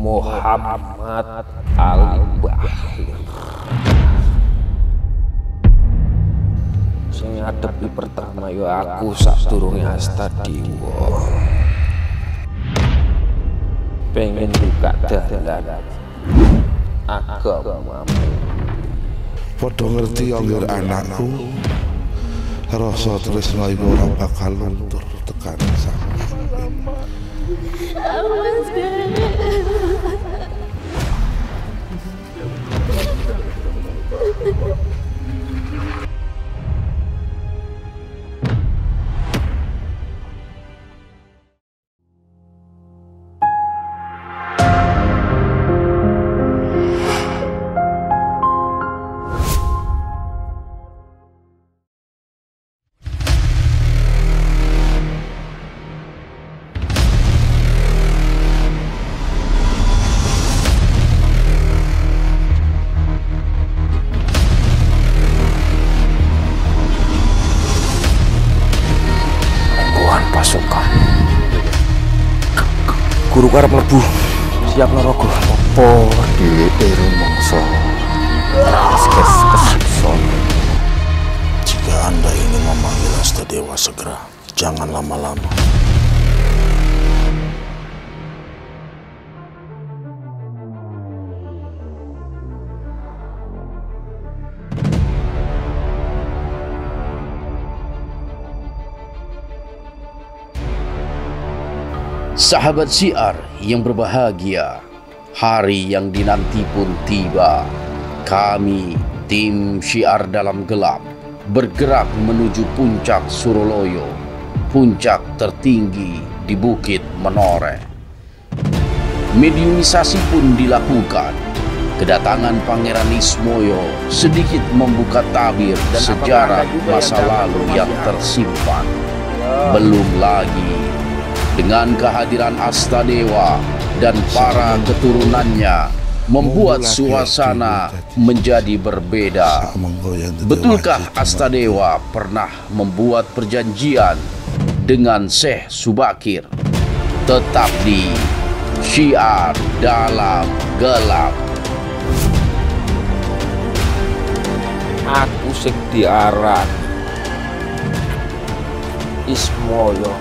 Muhammad Al-Bahir. Sing ngadepi pertama yo aku sadurunge Astadewa. Pengen buka dalan agamamu. Padha ngerti anggere anakku, rasa tresno iku ora bakal luntur tekan sampe. Awas pasukan guru karep mlebu siap naraga apa dhewe rumangsa kesuksesan. Jika Anda ingin memanggil Astadewa segera, jangan lama-lama. Sahabat Syiar yang berbahagia, hari yang dinanti pun tiba. Kami, tim Syiar Dalam Gelap, bergerak menuju puncak Suroloyo, puncak tertinggi di Bukit Menoreh. Mediumisasi pun dilakukan. Kedatangan Pangeran Ismoyo sedikit membuka tabir dan sejarah masa lalu yang tersimpan. Belum lagi dengan kehadiran Astadewa dan para keturunannya membuat suasana menjadi berbeda. Betulkah Astadewa pernah membuat perjanjian dengan Syekh Subakir? Tetap di Syiar Dalam Gelap. Aku sing diaran Ismoyo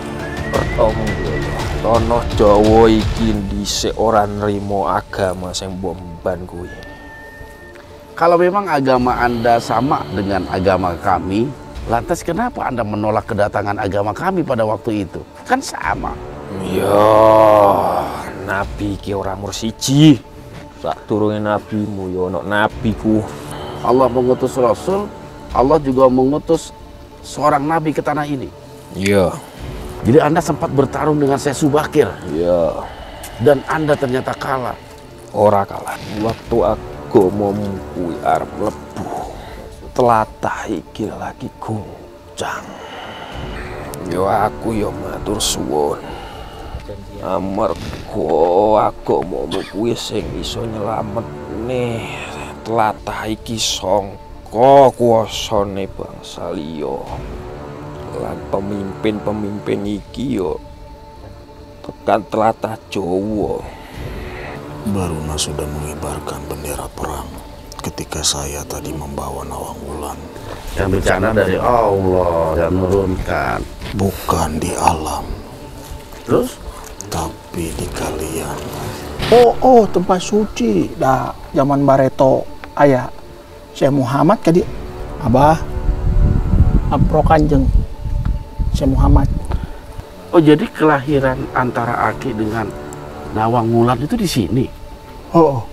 Tanah Jawa iki dhisik ora nrimo agama sing mbomban kuwi. Kalau memang agama Anda sama dengan agama kami, lantas kenapa Anda menolak kedatangan agama kami pada waktu itu? Kan sama. Ya, nabi iki ora mur siji. Sadurunge nabimu ya ana nabiku. Allah mengutus Rasul, Allah juga mengutus seorang nabi ke tanah ini. Iya. Jadi Anda sempat bertarung dengan Syekh Subakir. Iya. Dan Anda ternyata kalah. Ora kalah. Waktu agamamu kuwi arep mlebu, tlatah iki lagi goncang. Yo aku yo matur suwun. Amarga agamamu kuwi sing iso nyelametne tlatah iki sangka kuwasane bangsa liya. Lan pemimpin-pemimpin iki yo tekan tlatah Jawa. Baruna sudah mengibarkan bendera perang ketika saya tadi membawa Nawang Wulan. Yang bencana dari Allah yang menurunkan. Bukan di alam, Terus? tapi di kalian. Oh, tempat suci. Dah zaman Bareto ayah Syekh Muhammad kadi Abah Apro Kanjeng Syekh Muhammad. Oh, jadi kelahiran antara Aki dengan Nawang Wulan itu di sini. Oh.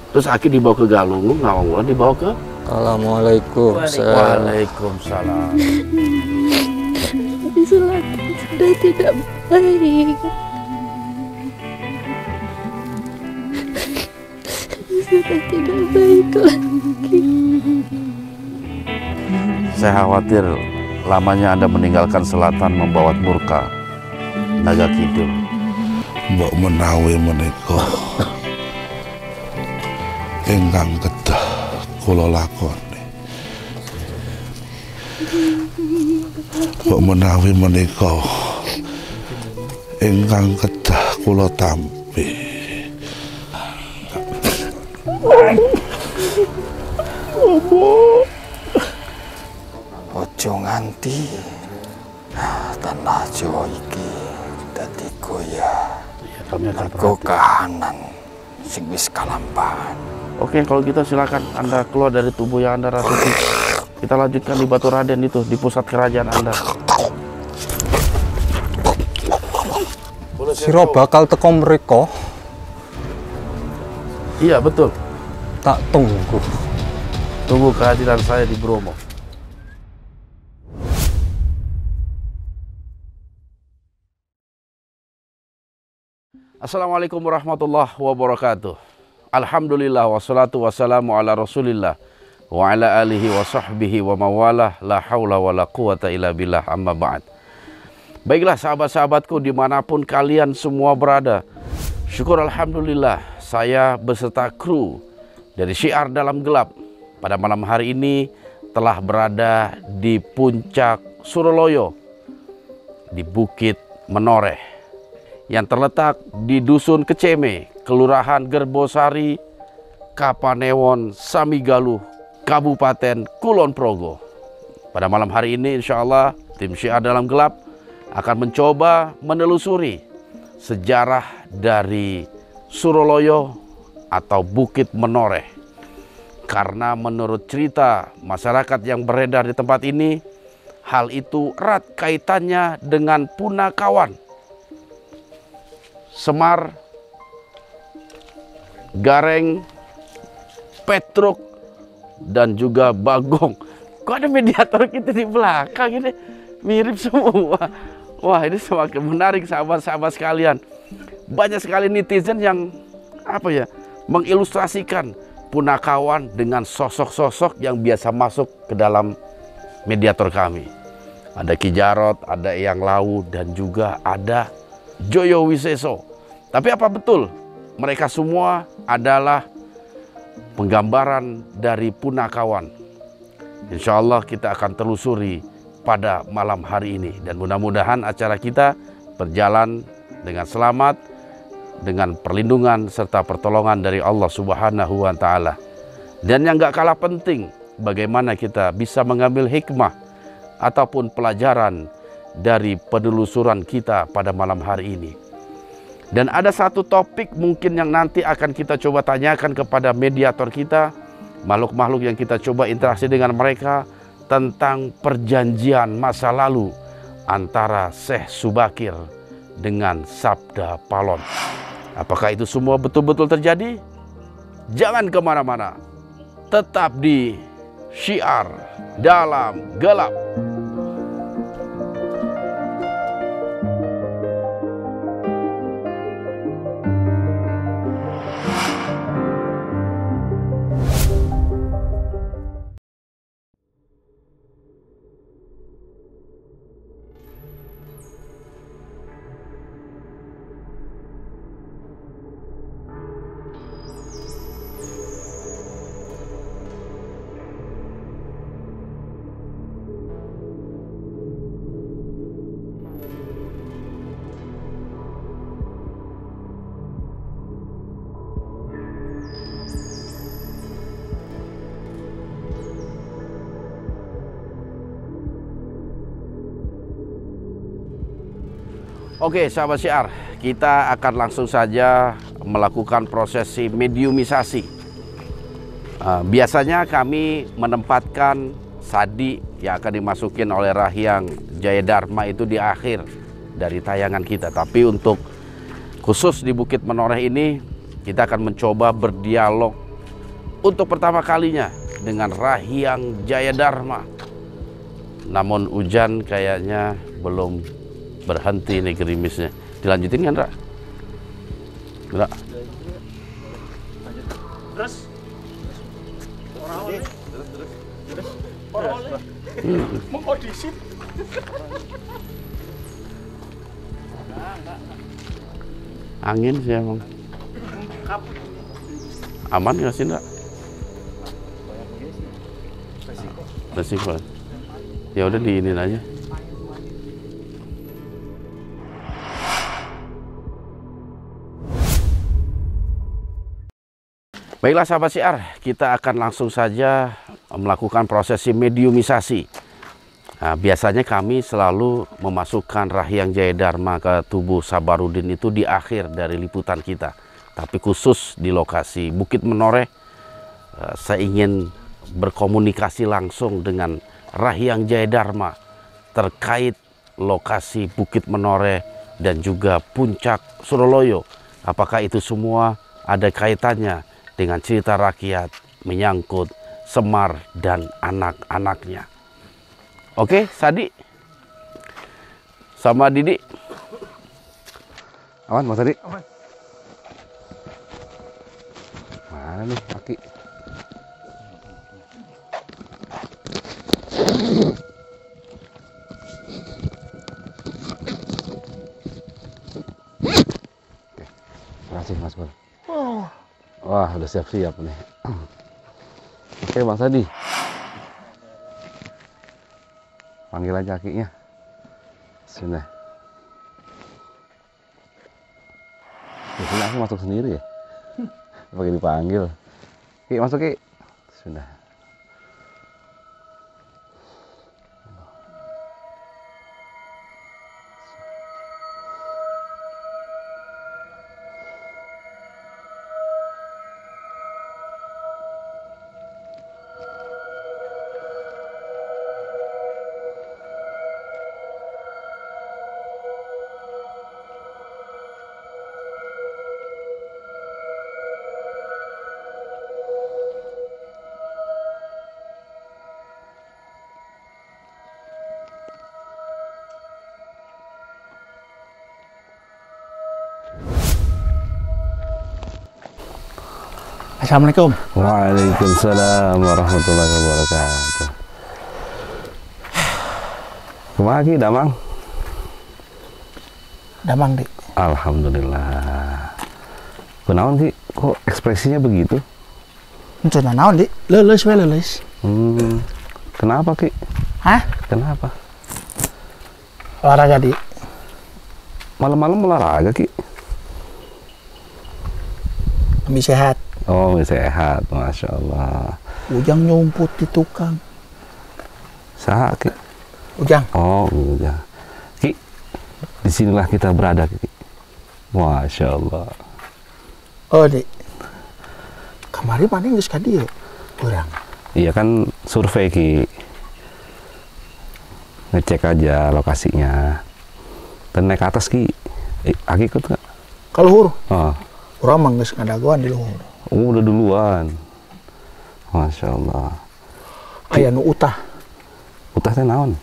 Terus Aki dibawa ke Galunggung, Nawang Wulan dibawa ke Assalamualaikum. Waalaikumsalam. Tapi selatan sudah tidak baik. Sudah tidak baik lagi. Saya khawatir lamanya Anda meninggalkan selatan membawa murka naga kidul. Mbok menawi menika ingkang kedah kula lakoni. Mbok menawi menika ingkang kedah kula tampi. Ojo nganti tanah Jawa iki dadi goyah. Kami akan Mergo perhatikan. kahanan sing wis kalampahan. Oke, kalau gitu silakan Anda keluar dari tubuh yang Anda rasuki. Kita lanjutkan di Batu Raden itu, di pusat kerajaan Anda. Sira bakal teko mriko, Iya, betul. tak tunggu. Tunggu kehadiran saya di Bromo. Assalamualaikum warahmatullahi wabarakatuh. Alhamdulillah wassalatu wassalamu ala rasulillah wa ala alihi wa sahbihi wa mawalah la hawla wa la quwata illa billah amma ba'd. Baiklah sahabat-sahabatku dimanapun kalian semua berada, syukur alhamdulillah saya beserta kru dari Syiar Dalam Gelap pada malam hari ini telah berada di puncak Suroloyo di Bukit Menoreh yang terletak di Dusun Keceme, Kelurahan Gerbosari, Kapanewon, Samigaluh, Kabupaten Kulon Progo. Pada malam hari ini insya Allah tim Syiar Dalam Gelap akan mencoba menelusuri sejarah dari Suroloyo atau Bukit Menoreh. Karena menurut cerita masyarakat yang beredar di tempat ini, hal itu erat kaitannya dengan Punakawan, Semar, Gareng, Petruk, dan juga Bagong. Kok ada mediator kita di belakang ini? Mirip semua. Wah, ini semakin menarik sahabat-sahabat sekalian. Banyak sekali netizen yang mengilustrasikan Punakawan dengan sosok-sosok yang biasa masuk ke dalam mediator kami. Ada Ki Jarot, ada Eyang Lawu, dan juga ada Joyo Wiseso. Tapi apa betul mereka semua adalah penggambaran dari Punakawan? Insya Allah kita akan telusuri pada malam hari ini. Dan mudah-mudahan acara kita berjalan dengan selamat, dengan perlindungan serta pertolongan dari Allah Subhanahu wa Ta'ala. Dan yang gak kalah penting, bagaimana kita bisa mengambil hikmah ataupun pelajaran dari penelusuran kita pada malam hari ini. Dan ada satu topik mungkin yang nanti akan kita coba tanyakan kepada mediator kita, makhluk-makhluk yang kita coba interaksi dengan mereka, tentang perjanjian masa lalu antara Syekh Subakir dengan Sabda Palon. Apakah itu semua betul-betul terjadi? Jangan kemana-mana, tetap di Syiar Dalam Gelap. Oke sahabat Syiar, kita akan langsung saja melakukan prosesi mediumisasi. Biasanya kami menempatkan sadi yang akan dimasukin oleh Rahyang Jaya Dharma itu di akhir dari tayangan kita. Tapi untuk khusus di Bukit Menoreh ini, kita akan mencoba berdialog untuk pertama kalinya dengan Rahyang Jaya Dharma. Namun hujan kayaknya belum berhenti nih gerimisnya. Dilanjutin kan, Ra? Ra? Terus? Mengaudisi. Angin sih emang. Aman nggak sih, Ra? Resiko. Ya udah diinin aja. Baiklah sahabat siar, kita akan langsung saja melakukan prosesi mediumisasi. Nah, biasanya kami selalu memasukkan Rahyang Jaya Dharma ke tubuh Sabarudin itu di akhir dari liputan kita. Tapi khusus di lokasi Bukit Menoreh, saya ingin berkomunikasi langsung dengan Rahyang Jaya Dharma terkait lokasi Bukit Menoreh dan juga Puncak Suroloyo. Apakah itu semua ada kaitannya dengan cerita rakyat menyangkut Semar dan anak-anaknya? Oke, Sadi sama Didi. Aman, Mas Sadi? Aman. Mana nih kaki? Oke, makasih Mas Bol. Wah, udah siap-siap nih. Oke, Bang Sadi. Panggil aja kakinya. Sudah. Biasanya aku masuk sendiri ya. Pakai dipanggil. Ki, masuk Ki. Sudah. Assalamualaikum. Waalaikumsalam warahmatullahi wabarakatuh. Kumaha Ki, damang? Damang, Dik. Alhamdulillah. Kunaon Ki, kok ekspresinya begitu? Itu naon, Dik? Leles we leles. Kenapa Ki? Hah? Kenapa? Olahraga, Dik. Malam-malam olahraga Ki? Demi sehat. Oh, sehat, Masya Allah. Ujang nyumput di tukang. Saha Ki? Ujang. Oh, Ujang. Ki, disinilah kita berada Ki. Masya Allah. Oh, Dik. Kemarin mana geus ka dieu? Urang. Iya kan survei Ki. Ngecek aja lokasinya. Dan naik ke atas Ki. Aki ikut nggak? Kaluhur. Oh. Urang mah geus ngadagoan di luhur. Oh, udah duluan. Masya Allah. Aya nu utah. Utah teh naon?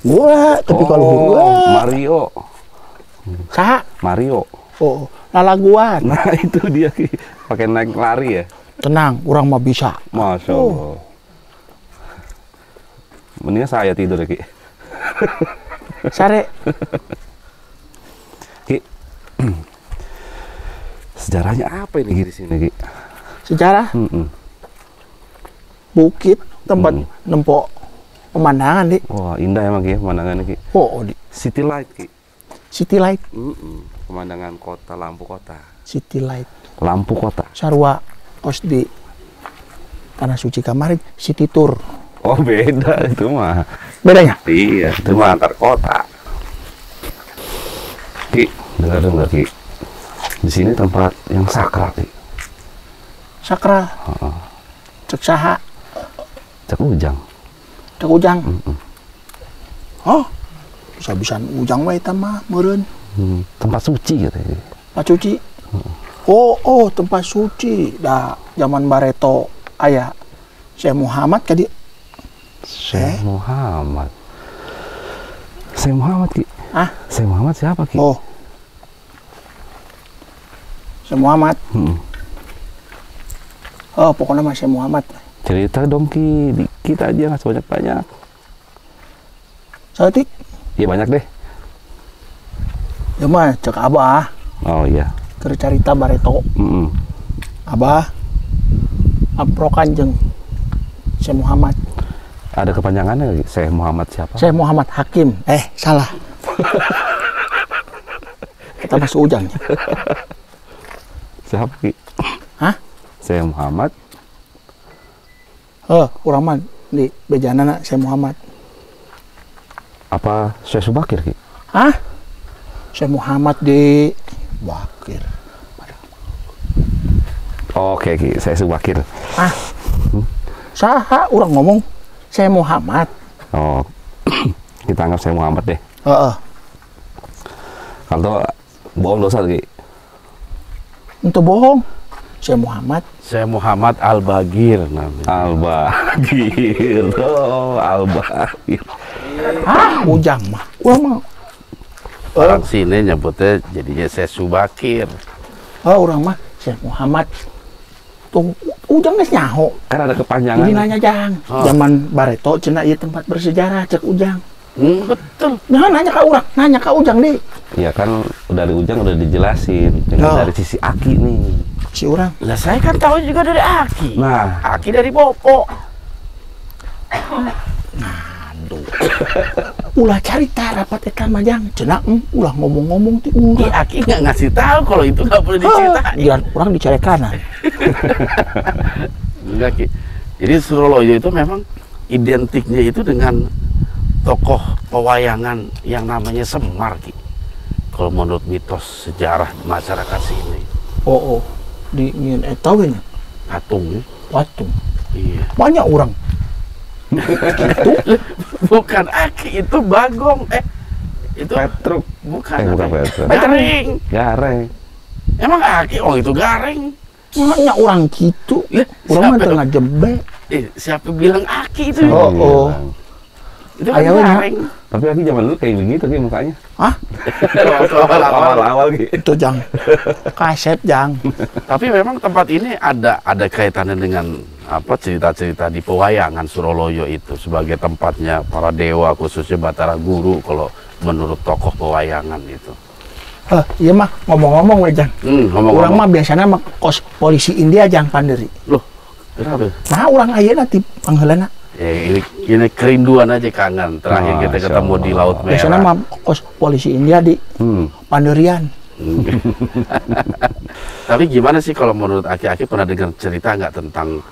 Wah, tapi kaluhur. Mario. Saha? Mario. Oh, lalaguan. Nah, itu dia Ki. Pakai naik lari ya. Tenang, urang mah bisa. Masya Allah. Mendingan saya tidur ya Ki. Sare. Ki. Sejarahnya apa ini Ki di sini Ki? Sejarah? Bukit tempat nempok pemandangan, Dik. Wah, indah emang Ki pemandangannya Ki. Oh, Dik. City Light Ki. City Light. Pemandangan kota, lampu kota. City Light. Lampu kota. Sarua kos di Tanah Suci kemarin City Tour. Oh, beda itu mah. Bedanya? Iya, itu mah antar kota. Ki, dengar Ki. Di sini tempat yang sakral Ki. Sakral. Cek saha? Cek Ujang. Cek Ujang. Oh, bisa-bisaan Ujang we eta mah meureun. Tempat suci katanya. Tempat suci. Oh, tempat suci. Da zaman Bareto aya Syekh Muhammad ka dieu. Syekh Muhammad. Syekh Muhammad Ki. Ah? Syekh Muhammad siapa Ki? Oh. Syekh Muhammad. Oh, pokoknya mah Syekh Muhammad. Cerita dong Ki, dikit aja, nggak sebanyak-banyak. Satik? Iya banyak deh. Ya mah cek Abah. Oh iya. Keur carita Bareto. Abah aprokan jeung Syekh Muhammad. Ada kepanjangannya nggak? Syekh Muhammad siapa? Syekh Muhammad Hakim. Salah. Kita masuk Ujang. Siapa Ki? Hah? saya Muhammad. Urang mah di bejanana saya Muhammad. Apa saya Subakir, Ki? Hah? Saya Muhammad di Bakir. Oke, Ki, saya Subakir. Saha urang ngomong saya Muhammad. Oh, kita anggap saya Muhammad deh. Kalau bohong dosa, Ki. Untuk bohong. Saya Muhammad. Saya Muhammad Al-Bagir namanya. Al-Bagir. Oh, Al-Bagir. Ujang mah. Urang mah. Orang sini nyebutnya jadinya saya Subakir. Urang mah saya Muhammad. Tuh Ujang geus nyaho. Kan ada kepanjangan. Jadi nanya Jang. Zaman Bareto cenah ieu tempat bersejarah cek Ujang. Betul. Nah, nanya ka Ujang deh. Iya kan dari Ujang udah dijelasin dari sisi Aki nih. Si urang. Lah saya kan tahu juga dari Aki. Nah, Aki dari Bopo. Ulah carita rapat eta mah Jang. Cenah ulah ngomong-ngomong ti urang. Aki nggak ngasih tahu kalau itu nggak boleh diceritain. Biar urang dicari kanan. Enggak, Ki. Jadi Suroloyo itu memang identiknya itu dengan tokoh pewayangan yang namanya Semar, Ki. Kalau menurut mitos sejarah masyarakat sini. Di ngieun eta we nya. Patung. Patung. Iya. Banyak orang. Bukan Aki, itu Bagong. Itu Petruk. Bukan Petruk. Gareng. Gareng. Emang Aki? Oh, itu Gareng. Banyak orang gitu. Urang mah tengah jembe. Siapa bilang Aki itu? Itu kan Gareng. Tapi Aki zaman dulu kayak begitu, Ki, mukanya. Hah? Awal-awal gitu. Itu Jang. Kaset Jang. Tapi memang tempat ini ada kaitannya dengan apa cerita-cerita di pewayangan Suroloyo itu sebagai tempatnya para dewa, khususnya Batara Guru kalau menurut tokoh pewayangan itu. Iya mah ngomong-ngomong we Jang. Urang mah biasanya mah kos polisi India Jang Panderi. Loh, kenapa? Nah, urang ayeuna ti pangheulana. Ini kerinduan aja kangen. Terakhir kita ketemu di Laut Merah. Biasanya mah kos polisi India di Panderian. Tapi gimana sih kalau menurut Aki pernah dengar cerita nggak tentang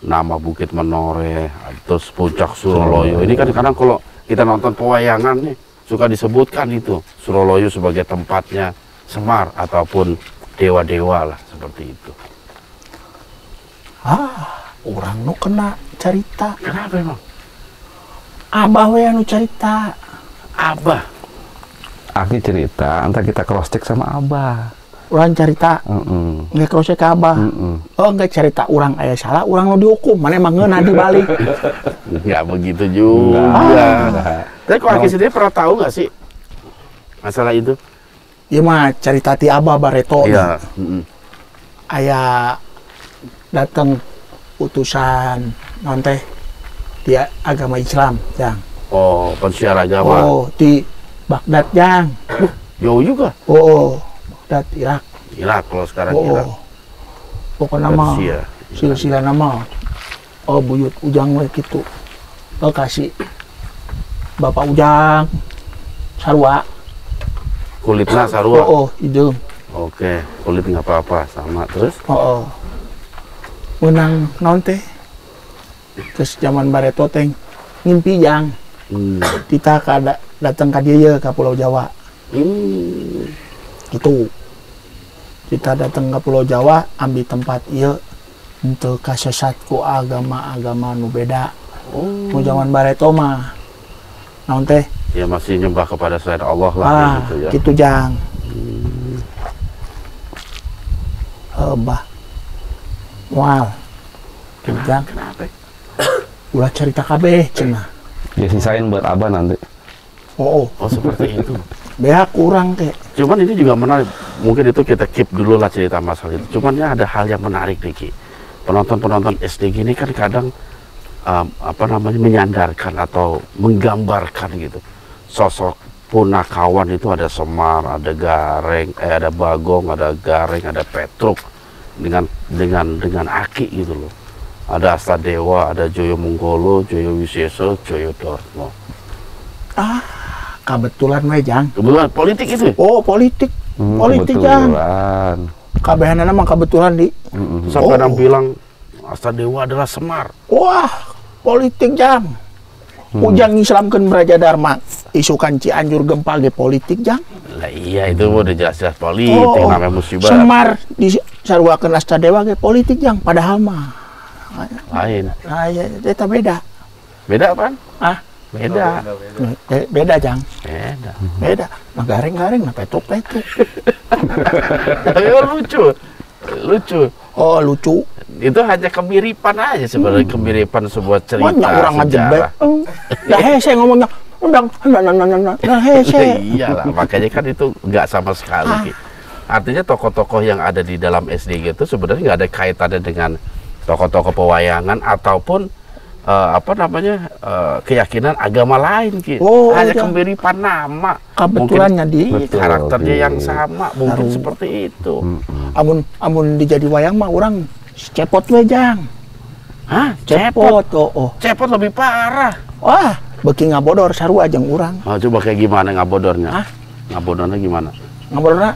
nama Bukit Menoreh, terus Puncak Suroloyo? Ini kan kadang kalau kita nonton pewayangan nih suka disebutkan itu Suroloyo sebagai tempatnya Semar ataupun dewa-dewa lah seperti itu. Orang nu kena cerita. Kenapa emang? Abah we anu cerita. Abah? Aki cerita, entar kita cross check sama Abah. Urang cerita. Nggak cross check ke Abah. Nggak cerita urang aya salah, urang nu dihukum. Mana emang ngeuna dibalik. Nggak begitu juga. Tapi kok Aki sendiri pernah tahu nggak sih masalah itu? Iya mah cerita ti Abah Bareto. Iya. Aya datang utusan non teh di agama Islam, Jang. Oh, pensiar agama. Di Baghdad, Jang. Jauh juga. Baghdad, Irak. Irak kalau sekarang Irak. Pokoknya mah silsilah nama. Buyut Ujang we gitu. Kasih Bapak Ujang sarua. Kulitnya sarua. Hidung. Oke, kulit nggak apa-apa sama terus. Menang naon teh. Terus zaman Bareto teh ngimpi Jang. Kita datang ka dieu ka Pulau Jawa. Gitu. Kita datang ke Pulau Jawa, ambil tempat ieu untuk kasesat ku agama-agama nu beda. Mu zaman Bareto mah naon teh? Ya masih nyembah kepada selain Allah lah gitu ya. Gitu Jang. Bah. Wow. Jang. Kenapa? Ulah cerita kabeh cenah. Ya sisain buat Abah nanti. Oh seperti itu. Beak kurang kek. Cuman ini juga menarik. Mungkin itu kita keep dulu lah cerita masalah itu. Cuman ya ada hal yang menarik nih, Ki. Penonton SD gini kan kadang menyandarkan atau menggambarkan gitu. Sosok punakawan itu ada Semar, ada Gareng, ada Bagong, ada Gareng, ada Petruk dengan Aki gitu loh. Ada Astadewa, ada Joyo Munggolo, Joyo Wiseso, Joyo Dormo. Kebetulan we Jang. Kebetulan politik itu? Politik. Politik Jang. Kabehanana mah kebetulan di. Sampai orang bilang Astadewa adalah Semar. Wah, politik jang. Ujang Islamkeun Braja Dharma. Isukan Cianjur gempa ge politik jang. Lah iya itu udah jelas-jelas politik namanya musibah. Semar disaruakeun Astadewa ge politik jang, padahal mah lain. Nah, ya eta beda. Beda apaan? Beda. Beda jang. Beda. Nah garing-garing, nah petuk-petuk. Lucu. Oh lucu. Itu hanya kemiripan aja sebenarnya, kemiripan sebuah cerita. Banyak orang ngejebek. Dah hese ngomongnya. Nah hese. Iyalah, makanya kan itu nggak sama sekali. Artinya tokoh-tokoh yang ada di dalam SDG itu sebenarnya nggak ada kaitannya dengan tokoh-tokoh pewayangan ataupun keyakinan agama lain gitu. Hanya kemiripan nama. Kebetulannya di karakternya yang sama, mungkin seperti itu. Amun dijadi wayang mah orang cepot we jang. Hah? Cepot. Cepot lebih parah. Wah, beki ngabodor sarua jeung urang. Coba kayak gimana ngabodornya? Ngabodornya gimana? Ngabodornya?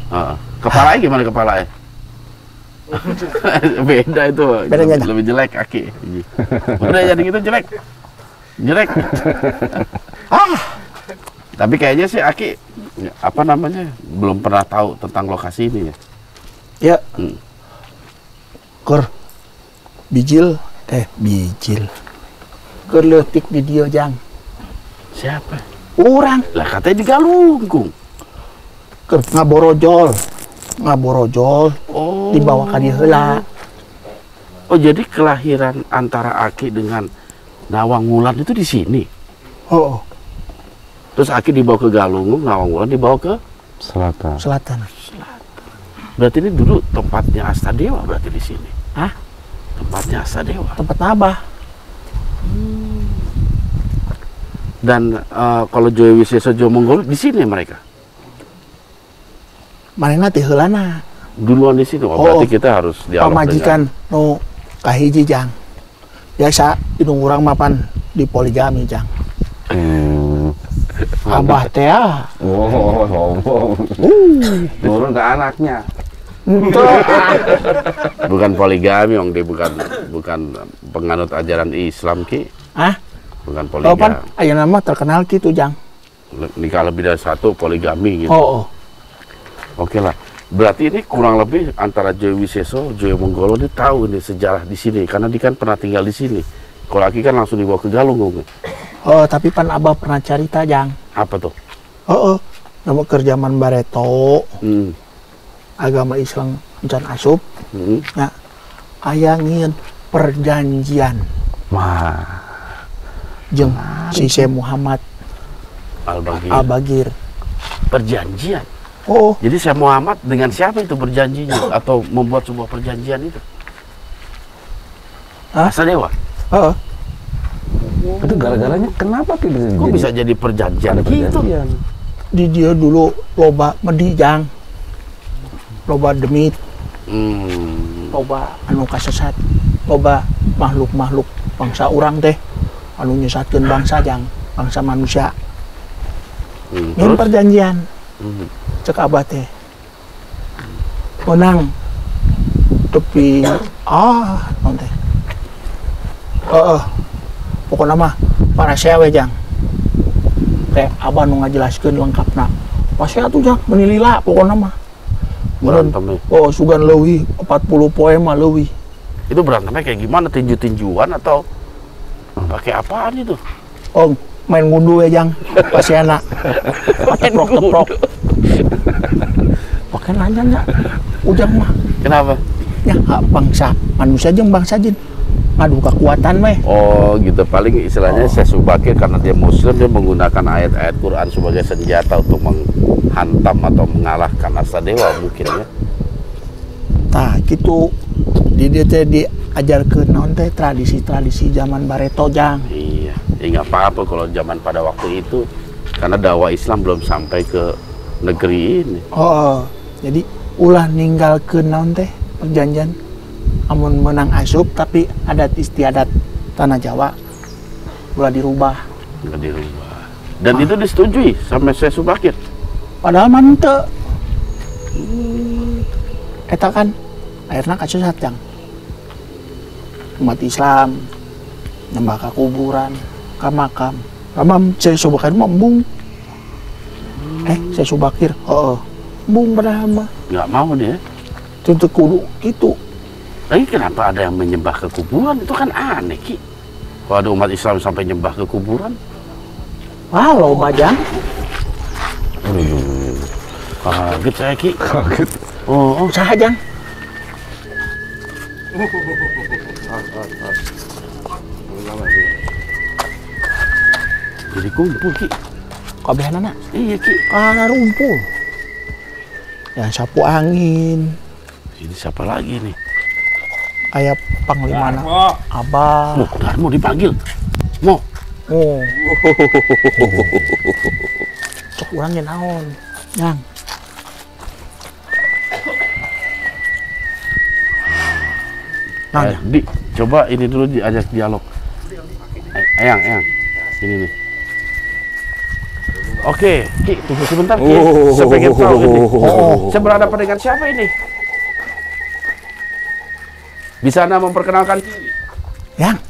Kepalanya gimana kepalanya? Beda itu. Bedanya lebih jelek kaki. Udah jadi gitu jelek. Tapi kayaknya sih Aki belum pernah tahu tentang lokasi ini ya. Ya. Kur bijil. Kur leutik di dieu jang. Siapa? Urang. Lah katanya di Galunggung. Kur ngaborojol. Dibawa ka dieu heula. Oh, jadi kelahiran antara Aki dengan Nawang Wulan itu di sini. Terus Aki dibawa ke Galunggung, Nawang Wulan dibawa ke selatan. Berarti ini dulu tempatnya Astadewa berarti di sini. Tempatnya Astadewa. Tempat Abah. Dan kalau Joyo Wiseso Joyo Monggolo di sini mereka. Manehna teh heulana. Duluan di sini. Berarti kita harus dialog pamajikan nu kahiji jang. Biasa indung urang mapan di poligami jang. Abah teh sombong. Turun ke anaknya. Bukan poligami, dia bukan penganut ajaran Islam ki. Bukan poligami. Ayeuna mah terkenal gitu jang. Nikah lebih dari satu poligami gitu. Oke lah. Berarti ini kurang lebih antara Joyo Wiseso, Joyo Monggolo ini tahu ini sejarah di sini karena dia kan pernah tinggal di sini. Kalau Aki kan langsung dibawa ke Galunggung. Tapi pan Abah pernah cerita jang. Apa tuh? Nama kerjaman Bareto. Agama Islam encan asup. Ya. Ayangin perjanjian. Jeung si Syekh Muhammad Al-Bagir. Perjanjian. Jadi Syekh Muhammad dengan siapa itu berjanjinya atau membuat sebuah perjanjian itu? Astadewa. Itu gara-garanya kenapa kok bisa jadi perjanjian gitu? Di dia dulu loba medijang, loba demit, loba anu kasesat, loba makhluk-makhluk bangsa urang teh anu nyesatkeun bangsa jang, bangsa manusia. Nyen perjanjian. Cek Abah teh menang tepi non teh pokoknya mah para sewe jang teh Abah nu ngajelaskeun lengkapna pasti atuh jang menilila pokoknya mah berantemnya sugan leuwih 40 poe mah leuwih. Itu berantemnya kayak gimana, tinju-tinjuan atau pakai apaan itu? Main ngunduh ya jang pasiana teprok pakai nanya ujang mah kenapa ya bangsa manusia jeung bangsa jin ngadu kekuatan weh. Gitu paling istilahnya Syekh Subakir karena dia muslim dia menggunakan ayat-ayat Quran sebagai senjata untuk menghantam atau mengalahkan Astadewa mungkin ya. Gitu di dia teh diajarkeun naon teh tradisi-tradisi zaman Bareto jang. Iya. Ya nggak apa-apa kalau zaman pada waktu itu karena dakwah Islam belum sampai ke negeri ini. Jadi ulah ninggalkeun naon teh perjanjian amun menang asup tapi adat istiadat tanah Jawa ulah dirubah. Dan itu disetujui sama Syekh Subakir. Padahal mah henteu. Eta kan akhirnya kasesat yang umat Islam nyembah ke kuburan, ke makam. Kamam saya Subakir membung. Saya Subakir, bung padahal mah. Nggak mau dia. Tuntut kudu gitu. Tapi kenapa ada yang menyembah ke kuburan? Itu kan aneh, Ki. Kalau ada umat Islam sampai nyembah ke kuburan. Halo, Bajang. Aduh, kaget saya, Ki. Kaget. Oh, Jang. Jadi kumpul, Ki. Kabehan anak? Iya, Ki. Karena rumpul. Yang sapu angin. Ini siapa lagi nih? Ayah Panglima Abah. Loh, Darmo dipanggil. Mo. Oh. Cok orangnya naon. Yang. Di, coba ini dulu diajak dialog. Eyang. Ini nih. Oke, Ki, tunggu sebentar, Ki. Saya pengen tahu ini. Saya berhadapan dengan siapa ini? Bisa Anda memperkenalkan diri? Yang.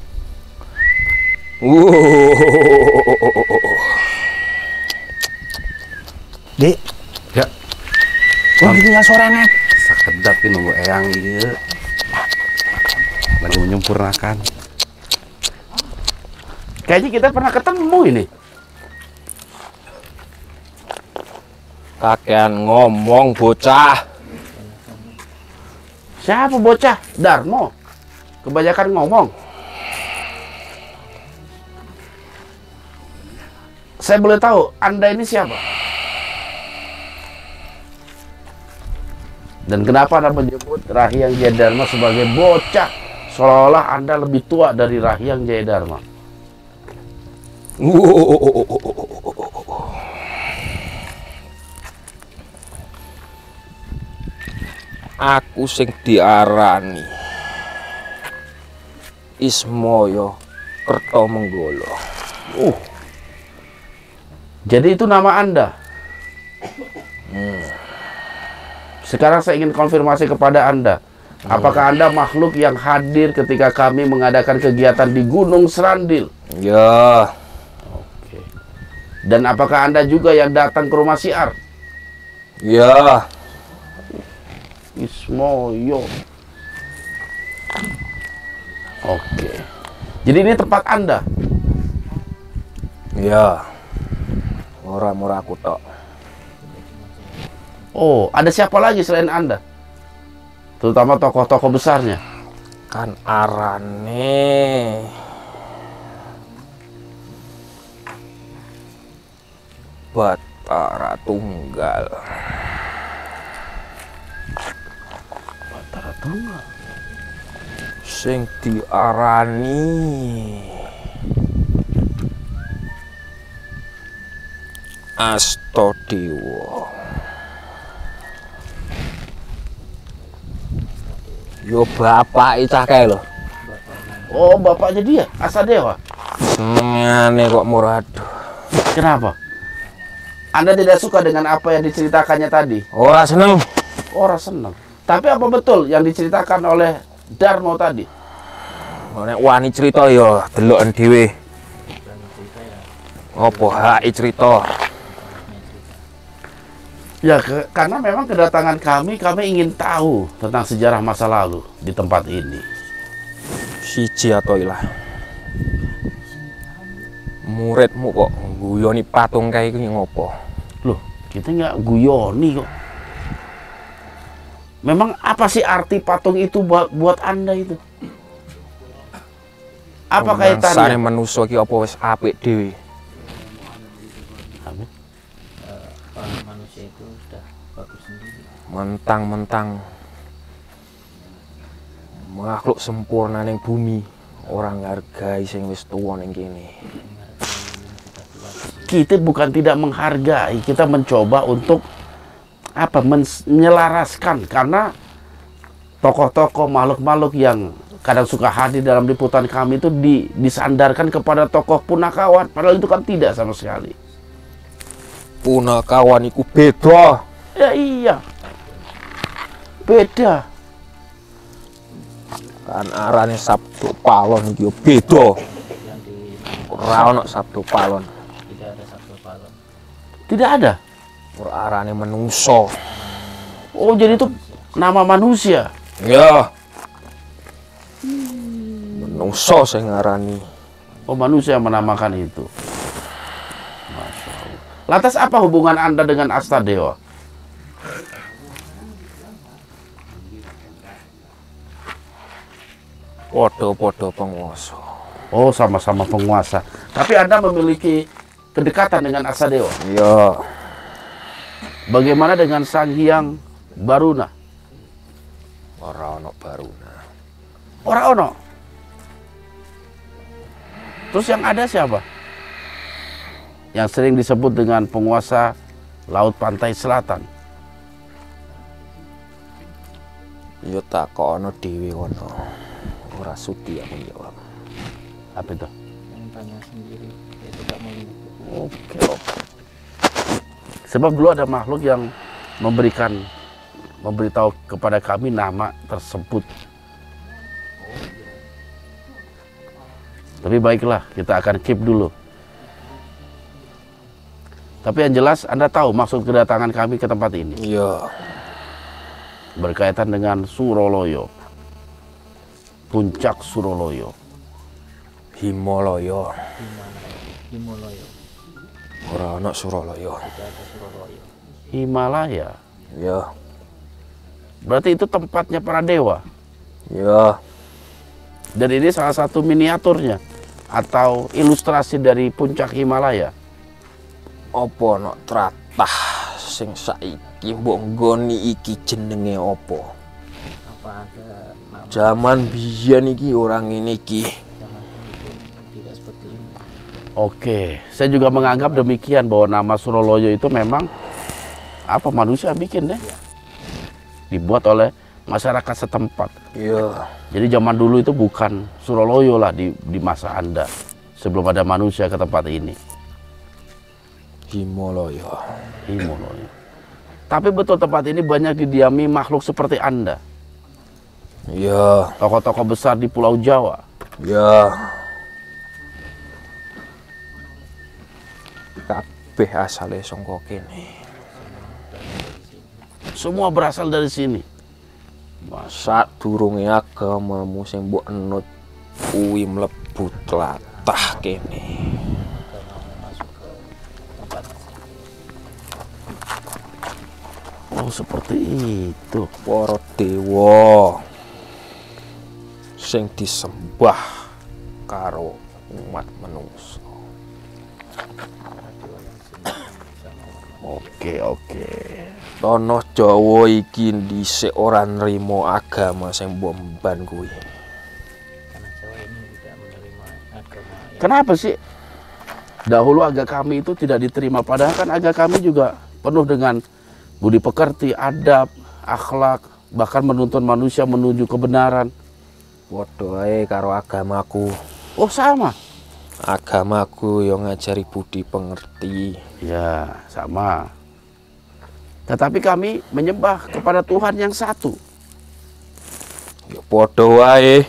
Di. Ya. Wah, tinggal sorangan. Sakedap ini nunggu eyang ieu. Lagi menyempurnakan. Kayaknya kita pernah ketemu ini. Kakean ngomong bocah. Siapa bocah? Darmo. Kebanyakan ngomong. Saya boleh tahu Anda ini siapa? Dan kenapa Anda menyebut Rahyang Jayadharma sebagai bocah? Seolah-olah Anda lebih tua dari Rahyang Jayadharma. Aku sing diarani Ismoyo Kertomenggolo. Jadi itu nama Anda? Sekarang saya ingin konfirmasi kepada Anda. Apakah Anda makhluk yang hadir ketika kami mengadakan kegiatan di Gunung Serandil? Ya. Oke. Dan apakah Anda juga yang datang ke rumah Siar? Ya. Ismoyo. Oke. Jadi ini tempat Anda? Ya. Ora-ora aku tok. Oh, ada siapa lagi selain Anda? Terutama tokoh-tokoh besarnya. Kan arane Batara Tunggal. Batara Tunggal. Sing diarani Astadewa. Yo bapak itu kayak lo. Oh, bapaknya dia, Astadewa. Senengane kok Murad. Kenapa? Anda tidak suka dengan apa yang diceritakannya tadi? Ora seneng. Ora seneng. Tapi apa betul yang diceritakan oleh Darmo tadi? Nek wani cerita ya deloken dhewe. Apa hak cerita? Ya, karena memang kedatangan kami ingin tahu tentang sejarah masa lalu di tempat ini. Siji atau ilah. Muridmu kok guyoni patung kayak gini ngopo? Loh, kita nggak guyoni kok. Memang apa sih arti patung itu buat Anda itu? Apa kaitannya? Sane manusa iki apa wis apik dhewe? Amin. Manusia itu sudah bagus sendiri. Mentang-mentang makhluk sempurna ning bumi, orang ngargai sing wis tuwa ning kene. Kita bukan tidak menghargai, kita mencoba untuk menyelaraskan, karena tokoh-tokoh makhluk-makhluk yang kadang suka hadir dalam liputan kami itu disandarkan kepada tokoh punakawan, padahal itu kan tidak sama sekali. Punakawan iku beda. Ya iya. Beda. Kan arane Sabtu Palon iki yo beda. Ora ono Sabtu Palon. Tidak ada Sabtu Palon. Tidak ada. Ora arane menungso. Oh, jadi itu nama manusia. Ya. Menungso sing ngarani. Oh, manusia yang menamakan itu. Masya Allah. Lantas apa hubungan Anda dengan Astadewa? Podo-podo penguasa. Oh, sama-sama penguasa. Tapi Anda memiliki kedekatan dengan Astadewa. Iya. Bagaimana dengan Sang Hyang Baruna? Ora ono Baruna. Ora ono. Terus yang ada siapa? Yang sering disebut dengan penguasa Laut Pantai Selatan. Yo takono dhewe kono. Ora sudi aku jawab. Apa itu? Yang tanya sendiri, dia tidak mau ikut. Oke. Sebab dulu ada makhluk yang memberitahu kepada kami nama tersebut. Tapi baiklah, kita akan keep dulu. Tapi yang jelas Anda tahu maksud kedatangan kami ke tempat ini. Iya. Berkaitan dengan Suroloyo. Puncak Suroloyo. Himalaya. Himalaya. Ora ono Suralaya. Tidak ada Suralaya. Himalaya. Ya. Berarti itu tempatnya para dewa. Ya. Dan ini salah satu miniaturnya atau ilustrasi dari puncak Himalaya. Apa ono tratah sing saiki mbok nggoni iki jenenge apa? Apa ada nama Zaman biyen iki ora ngene iki. zaman itu tidak seperti ini. Oke, saya juga menganggap demikian bahwa nama Suroloyo itu memang apa manusia bikin deh. Dibuat oleh masyarakat setempat. Iya. Jadi zaman dulu itu bukan Suroloyo lah di masa Anda. Sebelum ada manusia ke tempat ini. Himalaya. Himalaya. Tapi betul tempat ini banyak didiami makhluk seperti Anda. Iya. Tokoh-tokoh besar di Pulau Jawa. Ya. Kabeh asale saka kene. Semua berasal dari sini. Sadurunge agamamu sing mbok enut kuwi mlebu tlatah kene. Oh, seperti itu. Para dewa sing disembah karo umat manungsa. Oke. Tanah Jawa iki dhisik ora nrimo agama sing mbok emban kuwi. Karena Jawa ini tidak menerima agama yang Kenapa sih? Dahulu agama kami itu tidak diterima. Padahal kan agama kami juga penuh dengan budi pekerti, adab, akhlak, bahkan menuntun manusia menuju kebenaran. Padha ae karo agamaku. Oh, sama. Agamaku yang ngajari budi pengerti. Ya, sama. Tetapi kami menyembah kepada Tuhan yang satu. Ya padha wae.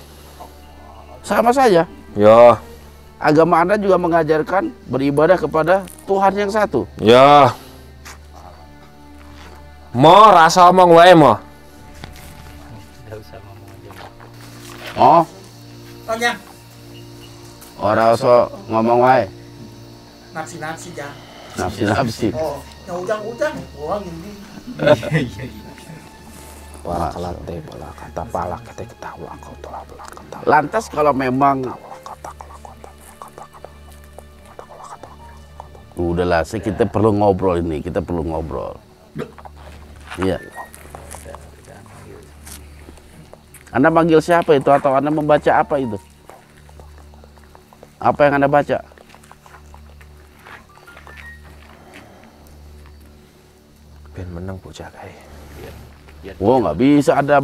Sama saja. Ya. Agama Anda juga mengajarkan beribadah kepada Tuhan yang satu. Ya. Mo rasa omong wae mo. tidak usah ngomong aja. Oh, Tanya, ora usah ngomong wae. nafsi-nafsi ya. Nafsi-nafsi. Oh, yang ujang-ujang. Wah, ini. Pala kalate pala kata pala kata ketawa kau telah kata. Lantas kalau memang udahlah, kita perlu ngobrol ini, kita perlu ngobrol. Iya. Anda manggil siapa itu atau Anda membaca apa itu? Apa yang Anda baca? Ben menang bocah kae. Oh, nggak bisa Anda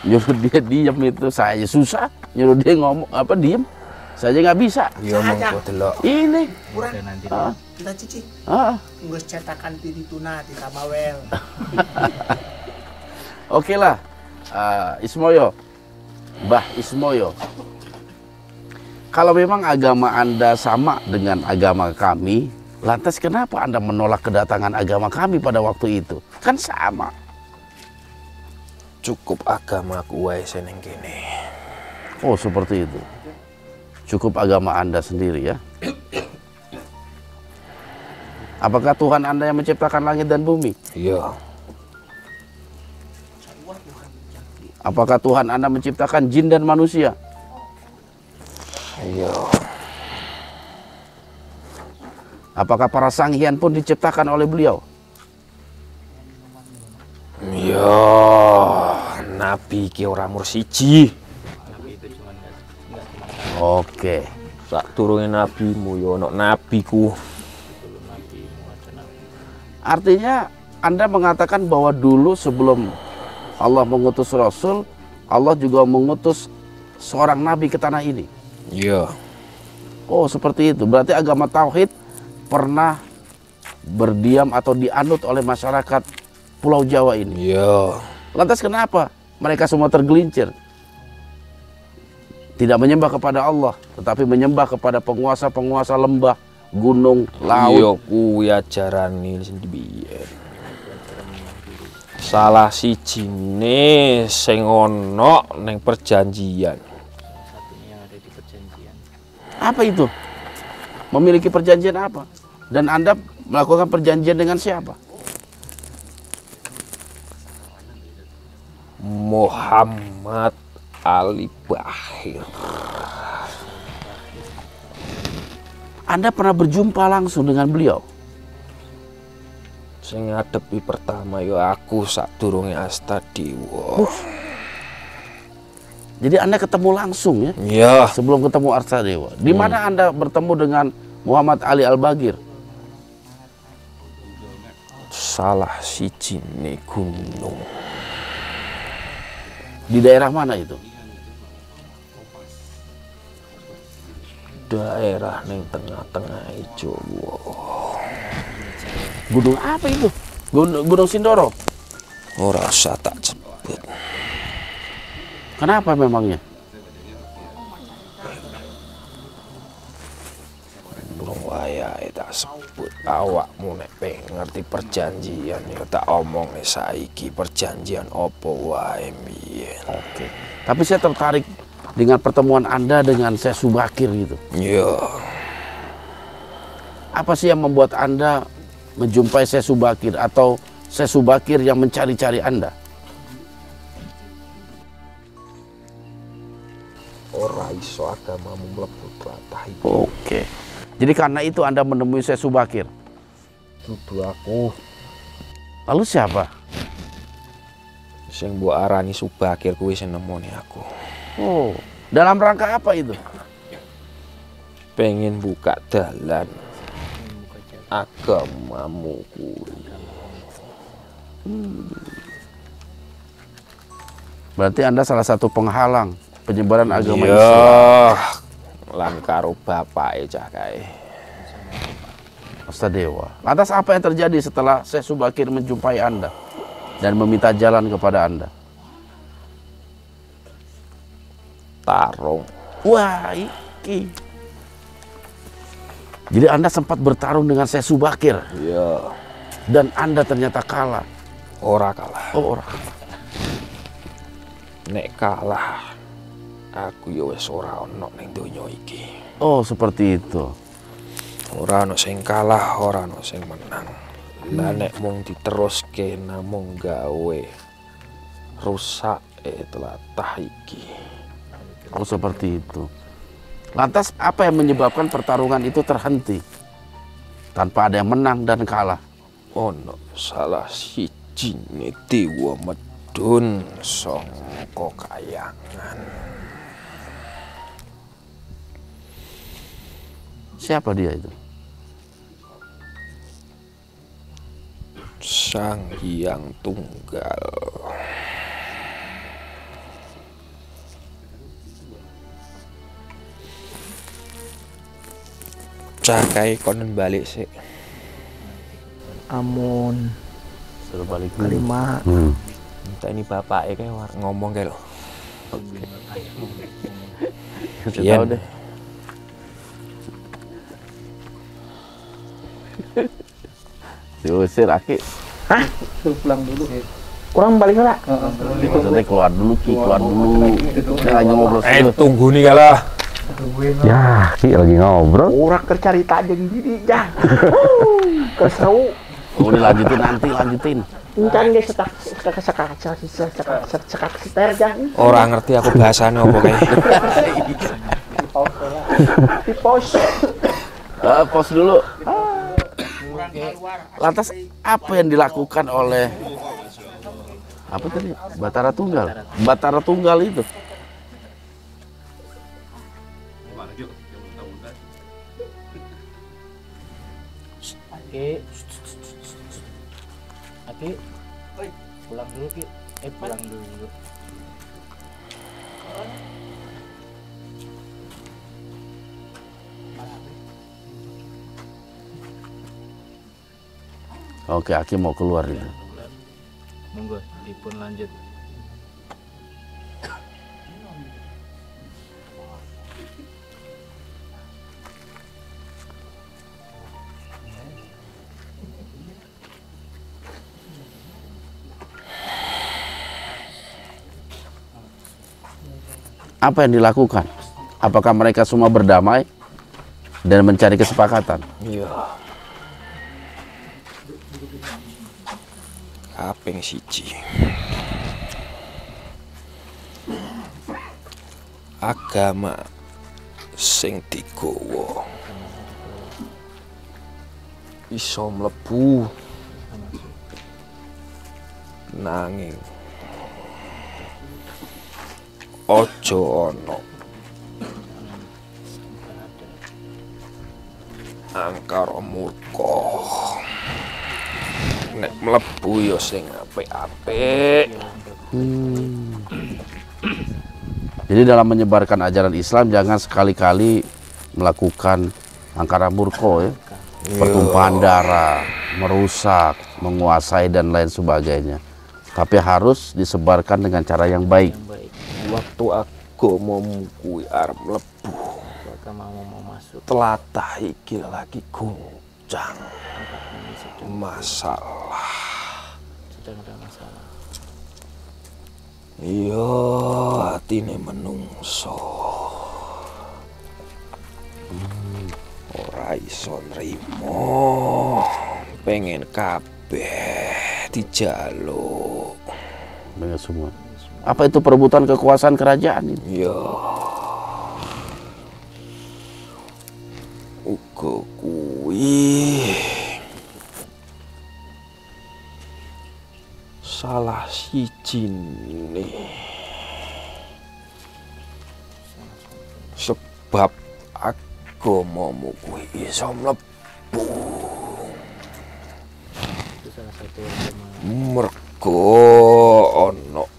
nyuruh dia diam itu. Saya susah nyuruh dia ngomong apa diem. Saya nggak bisa. Iya monggo delok. Ini. Kurang. nanti Kita cici. Ah. Nggak cetakan di tuna di Kamawel. Oke lah, Ismoyo, Mbah Ismoyo. Kalau memang agama Anda sama dengan agama kami, lantas kenapa Anda menolak kedatangan agama kami pada waktu itu? Kan sama. Cukup agamaku wae seneng kene. Oh, seperti itu. Cukup agama Anda sendiri ya. Apakah Tuhan Anda yang menciptakan langit dan bumi? Iya. Apakah Tuhan Anda menciptakan jin dan manusia? Iya. Apakah para sanghyang pun diciptakan oleh beliau? Iya. Nabi ki ora mur siji. Oke. Sak turunge nabimu ya ono nabiku. Artinya Anda mengatakan bahwa dulu sebelum Allah mengutus Rasul, Allah juga mengutus seorang nabi ke tanah ini. Iya. Oh, seperti itu. Berarti agama Tauhid pernah berdiam atau dianut oleh masyarakat Pulau Jawa ini. Iya. Lantas kenapa mereka semua tergelincir? Tidak menyembah kepada Allah, tetapi menyembah kepada penguasa-penguasa lembah, gunung, laut. Iya kuwi ajarane sendiri. Salah sijine sing ana ning perjanjian. Apa itu? Memiliki perjanjian apa? Dan Anda melakukan perjanjian dengan siapa? Muhammad Ali Bahir. Anda pernah berjumpa langsung dengan beliau? Sing ngadepi pertama ya aku sadurunge Astadewa. Jadi Anda ketemu langsung ya? Iya. Sebelum ketemu Astadewa. Di mana Anda bertemu dengan Muhammad Ali Al-Bagir? Salah sijine gunung. Di daerah mana itu? Daerah ning tengah-tengah Jawa. Gunung apa itu? Gunung Sindoro? Ora usah tak sebut. Kenapa memangnya? Burung wayahe tak sebut. Awakmu nek pengen ngerti perjanjian ya tak omongne saiki perjanjian apa wae mbiyen. Oke. Tapi saya tertarik dengan pertemuan Anda dengan Syekh Subakir gitu. Iya. Apa sih yang membuat Anda menjumpai Syekh Subakir atau Syekh Subakir yang mencari-cari Anda? Ora iso agamamu mlebu tlatah iki. Oke. Jadi karena itu Anda menemui Syekh Subakir. Dudu aku. Lalu siapa? Sing mbok arani Subakir kuwi sing nemoni aku. Oh, dalam rangka apa itu? Pengen buka dalan agamamu kuwi. Berarti Anda salah satu penghalang penyebaran agama Islam. Islam. Lan karo bapake cah kae. Astadewa. Lantas apa yang terjadi setelah Syekh Subakir menjumpai Anda dan meminta jalan kepada Anda? Tarung. Wah, iki. Jadi Anda sempat bertarung dengan Syekh Subakir. Iya. Dan Anda ternyata kalah. Ora kalah. Oh, ora. Nek kalah, aku ya wis ora ono ning donya iki. Oh, seperti itu. Ora ono sing kalah, ora ono sing menang. Lah nek mung diteruske namung gawe rusak tlatah iki. Oh, seperti itu. Lantas apa yang menyebabkan pertarungan itu terhenti tanpa ada yang menang dan kalah? Ono salah sijine dewa medun saka kayangan. Siapa dia itu? Sang Hyang Tunggal. Cakai konen balik sih. Amun Suruh balik kelima ini bapak kayak ngomong kayak lo. Oke. Iya deh. Diusir Aki. Hah? Suruh pulang dulu. Kurang balik lah. Maksudnya keluar dulu Ki, keluar dulu. Kita lagi ngobrol. Tunggu nih kalah. Ya, Ki lagi ngobrol. Orang kercarita aja gini, ya. Keseru. Udah lanjutin nanti, lanjutin. Encan guys, sekak seter aja. Orang ngerti aku bahasanya apa kayak. Di pos. Pos dulu. Lantas apa yang dilakukan oleh apa tadi? Batara Tunggal. Batara Tunggal itu. Aki, pulang dulu Ki. Pulang dulu. Oke, Aki mau keluar ya. Monggo, dipun lanjut. Apa yang dilakukan? Apakah mereka semua berdamai dan mencari kesepakatan? Iya. Kaping siji. Agama sing digawa iso mlebu nanging ojo ono angkara murka. Nek mlebu ya sing apik-apik. Jadi dalam menyebarkan ajaran Islam jangan sekali-kali melakukan angkara murka ya. Pertumpahan darah, merusak, menguasai dan lain sebagainya. Tapi harus disebarkan dengan cara yang baik. Waktu agamamu kuwi arep mlebu, mau masuk. Telatah iki lagi goncang. Masalah. Sedang ada masalah. Iya, atine menungso. Ora iso nrimo. Pengen kabeh dijaluk. Pengen semua. Apa itu perebutan kekuasaan kerajaan ini? Iya. Uga kuwi salah sijine sebab agamamu kuwi iso mlebu. Itu salah satu Mergo ana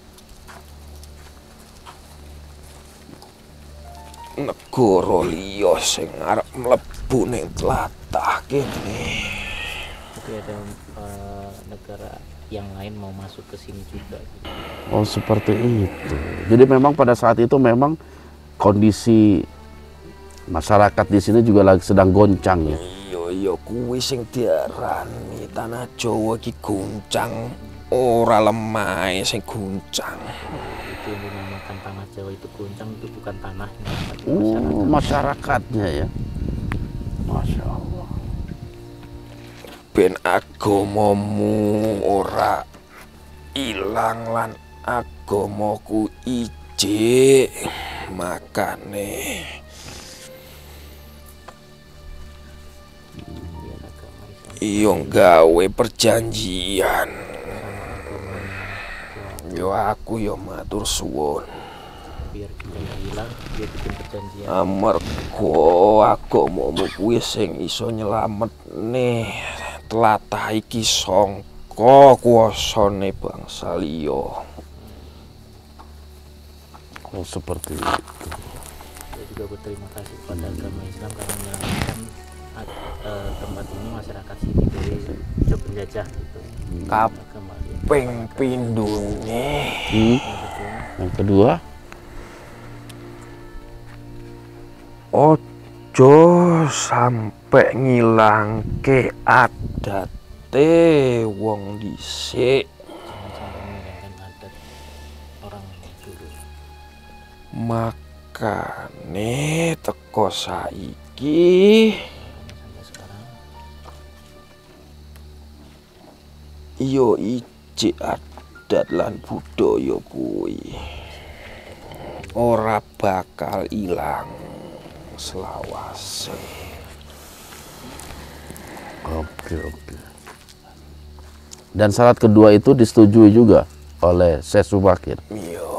negara liya sing arep mlebu ning tlatah kene. Tapi ada negara yang lain mau masuk ke sini juga. Oh, seperti itu. Jadi memang pada saat itu memang kondisi masyarakat di sini juga lagi sedang goncang ya. Iya kuwi sing diarani tanah Jawa iki goncang, ora lemah sing goncang. Itu yang dinamakan tanah Jawa itu goncang, itu bukan tanahnya, tapi masyarakatnya ya. Masya Allah. Ben agamamu ora ilang lan agamaku ijik, makane iyo gawe perjanjian. Yo aku yo matur suwun. Biar kita hilang, dia bikin perjanjian. Amarga agamamu kuwi sing iso nyelametne tlatah iki sangka kuasane bangsa liya. Oh, seperti itu. Saya juga berterima kasih kepada agama Islam karena menyelamatkan tempat ini masyarakat sini dari hidup penjajah gitu. Kaping pindune. Yang kedua, ojo sampai ngilangke adate wong dhisik. Makane teko saiki yo ijik adat lan budaya kuwi ora bakal ilang selawase. Oke. Dan syarat kedua itu disetujui juga oleh Syekh Subakir. Yo.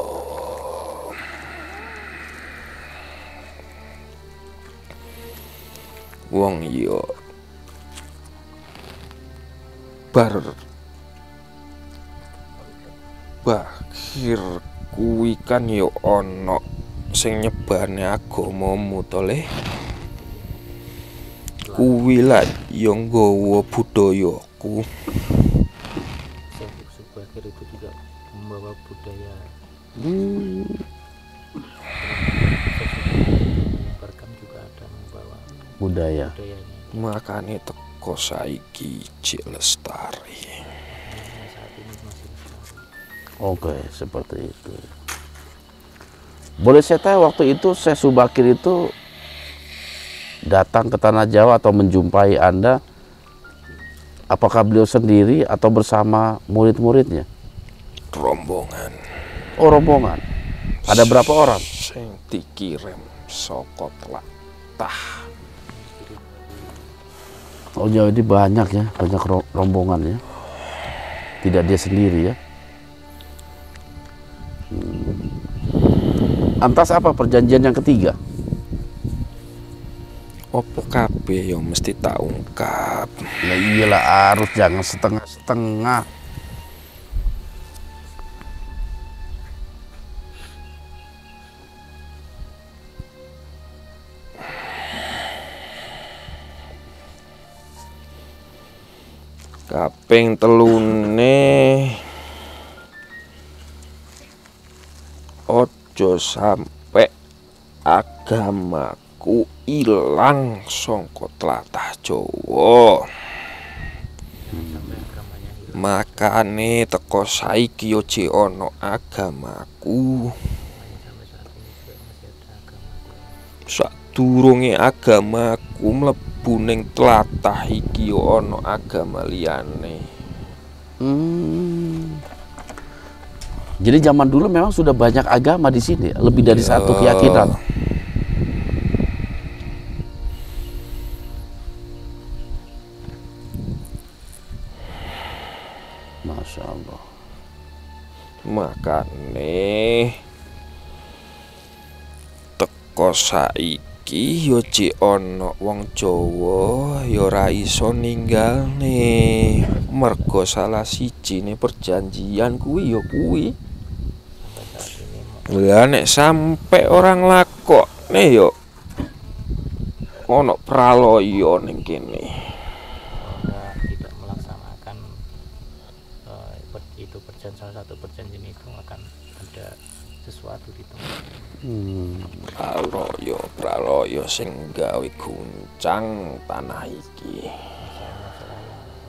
Wong yo Bakir kuwi kan yo ana sing nyebane agamamu to Le. Kuwi lah yo nggawa budayaku. Syekh Subakir itu juga membawa budaya. Barkam juga ada membawa budaya. Makane teko saiki cek lestari. Oke, seperti itu. Boleh saya tahu waktu itu Syekh Subakir itu datang ke Tanah Jawa atau menjumpai Anda, apakah beliau sendiri atau bersama murid-muridnya? Rombongan. Oh, rombongan. Ada berapa orang? Sing dikirim saka tlatah. Oh, Jawa ini banyak ya, banyak rombongan ya. Tidak dia sendiri ya. Antas apa perjanjian yang ketiga? Opo kabeh yang mesti tak ungkap. Ya iyalah, harus jangan setengah-setengah. Kaping telune ojo sampai agamaku ilang saka tlatah Jawa. Makane teko saiki yo jek ana agamaku. Sadurunge agamaku mlebu ning tlatah iki yo ana agama liyane. Jadi zaman dulu memang sudah banyak agama di sini, lebih dari satu keyakinan. Masya Allah. Makane teko saiki yo jek ana wong Jawa yo ora iso ninggalne, mergo salah sijine perjanjian kuwi yo kuwi. Lah nek sampe orang lakokne yo ana pralaya ning kene. Tidak melaksanakan itu salah satu perjanjian itu akan ada sesuatu di tempat. Praloyo sing gawe guncang tanah iki.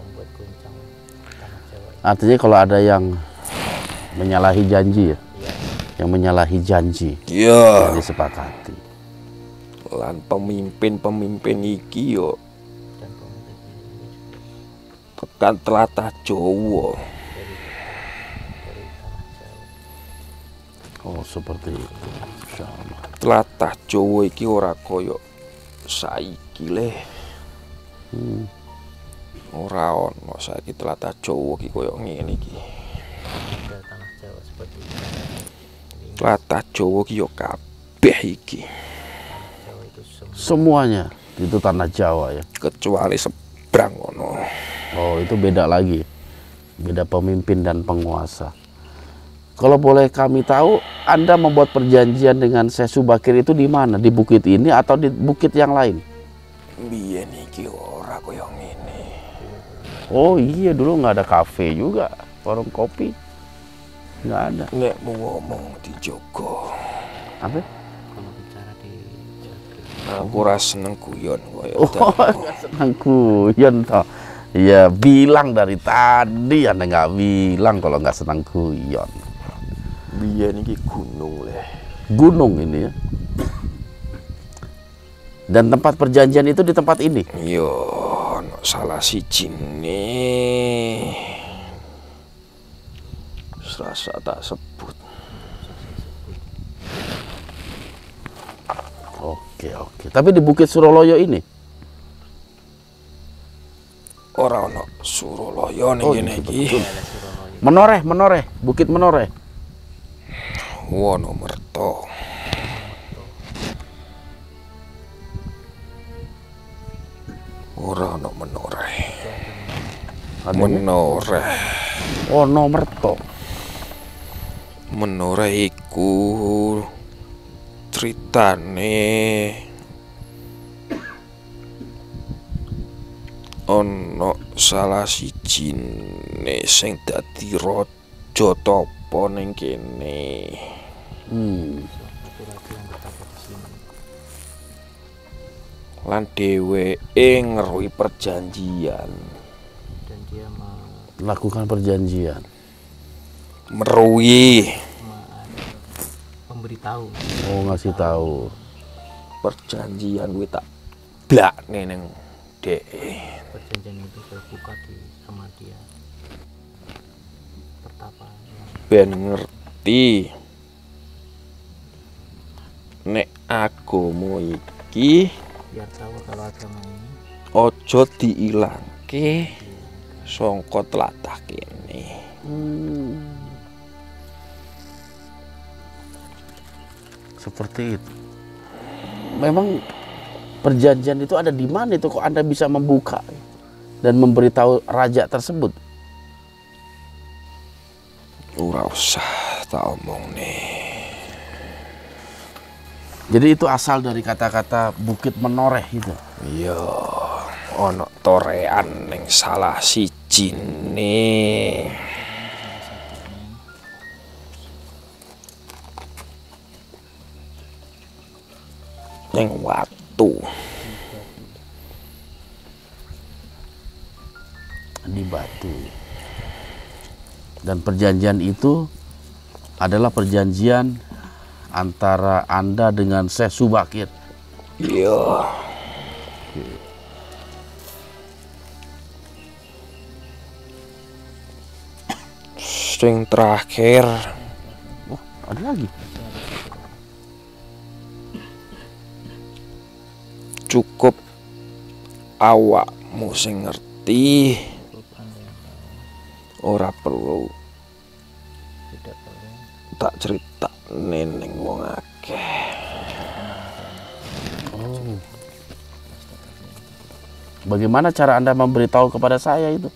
Membuat guncang tanah Jawa. Artinya kalau ada yang menyalahi janji ya, yang menyalahi janji, yang disepakati. Lan pemimpin iki yo tekan tlatah Jawa. Oh, seperti itu. Tlatah Jawa iki ora koyo saiki Le. Ora ono saiki tlatah Jawa iki koyo ngene iki. Tanah Jawa seperti itu. Tlatah Jawa iki yo kabeh iki. Semuanya itu tanah Jawa ya. Kecuali seberang ono. Oh, itu beda lagi. Beda pemimpin dan penguasa. Kalau boleh kami tahu, Anda membuat perjanjian dengan Syekh Subakir itu di mana? Di bukit ini atau di bukit yang lain? Biyen iki ora koyo ngene. Oh iya, dulu nggak ada kafe juga, warung kopi nggak ada. Nek mau ngomong dijogo. Apa? Kalau bicara Aku ora seneng guyon koyo nggak seneng guyon toh. Ya bilang dari tadi Anda nggak bilang kalau nggak senang guyon. Biyen iki gunung leh. Gunung ini ya. Dan tempat perjanjian itu di tempat ini. Yo, ono salah sijine. Serasa tak sebut. Oke. Tapi di Bukit Suroloyo ini? Ora ono Suroloyo ning kene iki. Menoreh, Bukit Menoreh. Wonomerto. Ora ono Menoreh. Menoreh. Wonomerto. Menoreh iku ceritane ono salah sijine sing dadi raja tapa ning kene. Lan dheweke ngeruhi perjanjian. Dan dia Melakukan perjanjian. Meruhi. Memberitahu. Oh, ngasih tahu. Perjanjian kuwi tak blakne ning dhek. Perjanjian itu terbuka sama dia. Pertapa. Ben ngerti nek agama iki Biar tahu kalau agama ini ojo diilangke sangka tlatah kene. Seperti itu. Memang perjanjian itu ada di mana itu kok Anda bisa membuka dan memberitahu raja tersebut? Ora usah tak omong nih. Jadi itu asal dari kata-kata Bukit Menoreh itu. Iya, ono torean ning salah sijine. Ning watu. Di batu. Dan perjanjian itu adalah perjanjian antara Anda dengan Syekh Subakir. Iya. Sing terakhir. Oh, ada lagi. Cukup awakmu sing ngerti. Ora perlu tak cerita ning wong akeh. Oh. Bagaimana cara Anda memberitahu kepada saya itu?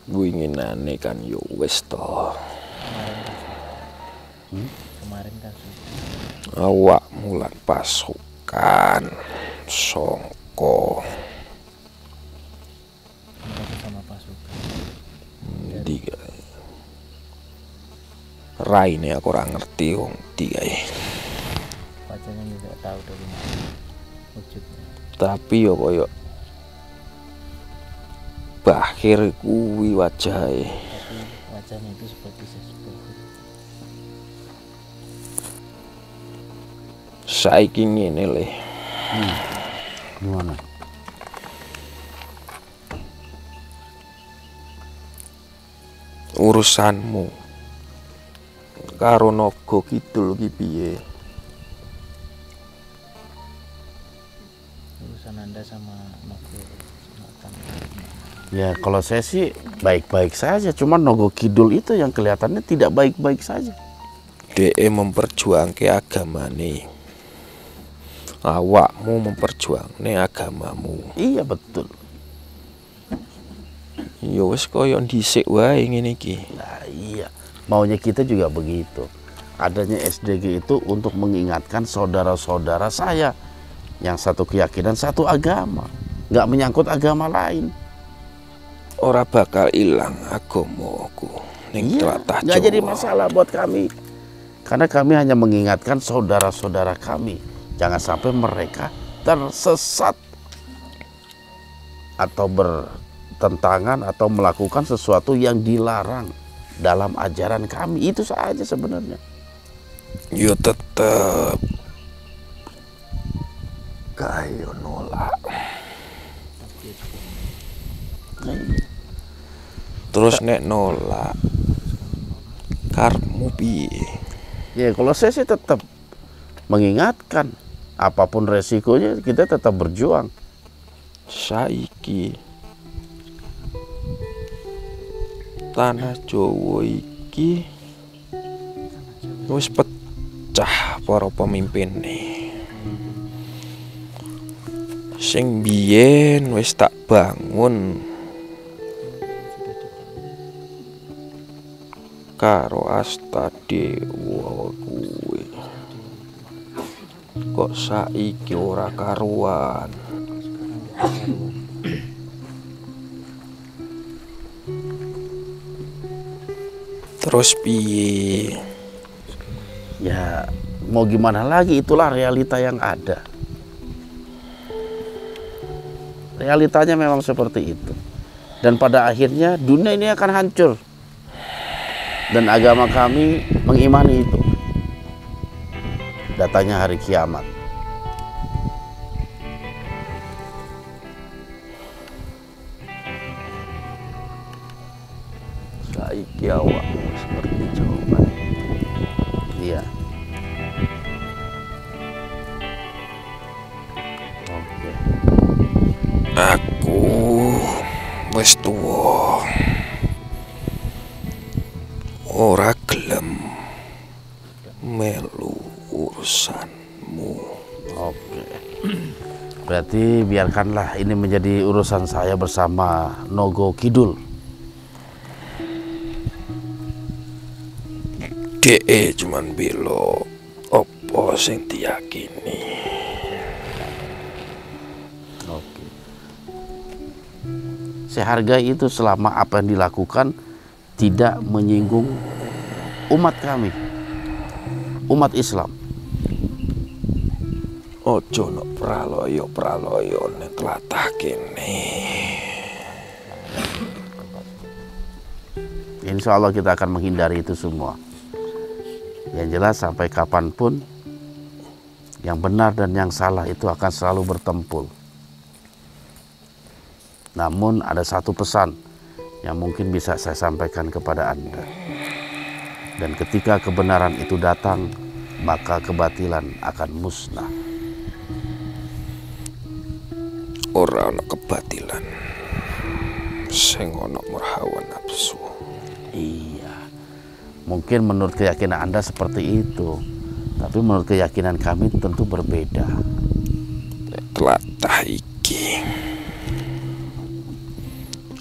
Winginane kan yo wis to. kemarin kan awakmu lan pasukan songko sama pasukan ndi raine aku ora ngerti wong ndi kae wajahnya juga tahu dari mana wujudnya, tapi yo koyo Bahir kuwi wajahe. tapi wajahnya itu seperti Saiki ngene le. Gimana? Urusanmu karo Naga Kidul ki piye? urusan Anda sama Naga Selatan. Ya kalau saya sih baik-baik saja, cuman Naga Kidul itu yang kelihatannya tidak baik-baik saja. DE memperjuangke agamane. Awakmu memperjuangne agamamu. Iya betul. Ya wis koyo dhisik wae ngene iki. Nah iya, maunya kita juga begitu. adanya SDG itu untuk mengingatkan saudara-saudara saya yang satu keyakinan, satu agama, nggak menyangkut agama lain. Ora bakal ilang agamaku ning tlatah Jawa. Nggak jadi masalah buat kami, karena kami hanya mengingatkan saudara-saudara kami jangan sampai mereka tersesat atau bertentangan atau melakukan sesuatu yang dilarang dalam ajaran kami. Itu saja sebenarnya. Yo tetep kayo nolak. Terus nek nolak karmu piye? Ya kalau saya sih tetap mengingatkan apapun resikonya kita tetap berjuang. Saiki tanah Jawa iki wis pecah para pemimpine. Sing biyen wis tak bangun karo Astadewa kuwi, kok saiki ora karuan. Terus piye? Ya mau gimana lagi, itulah realita yang ada. Realitanya memang seperti itu. Dan pada akhirnya dunia ini akan hancur. Dan agama kami mengimani itu. Datanya hari kiamat. Saiki awakmu seperti jawaban. Iya. Oke. Aku wis tuwa. Ora gelem melu urusanmu. Oke. Berarti biarkanlah ini menjadi urusan saya bersama Nogo Kidul. DE cuman belo opo sing diyakini. Oke. Saya hargai itu selama apa yang dilakukan tidak menyinggung umat kami, umat Islam. Ojo no praloyo ning tlatah kene. Insya Allah kita akan menghindari itu semua. Yang jelas sampai kapanpun yang benar dan yang salah itu akan selalu bertempur. Namun ada satu pesan yang mungkin bisa saya sampaikan kepada Anda. Dan ketika kebenaran itu datang, maka kebatilan akan musnah. Ora ana kebatilan sing ana hawa nafsu. Iya. Mungkin menurut keyakinan Anda seperti itu, tapi menurut keyakinan kami tentu berbeda. Tlatah iki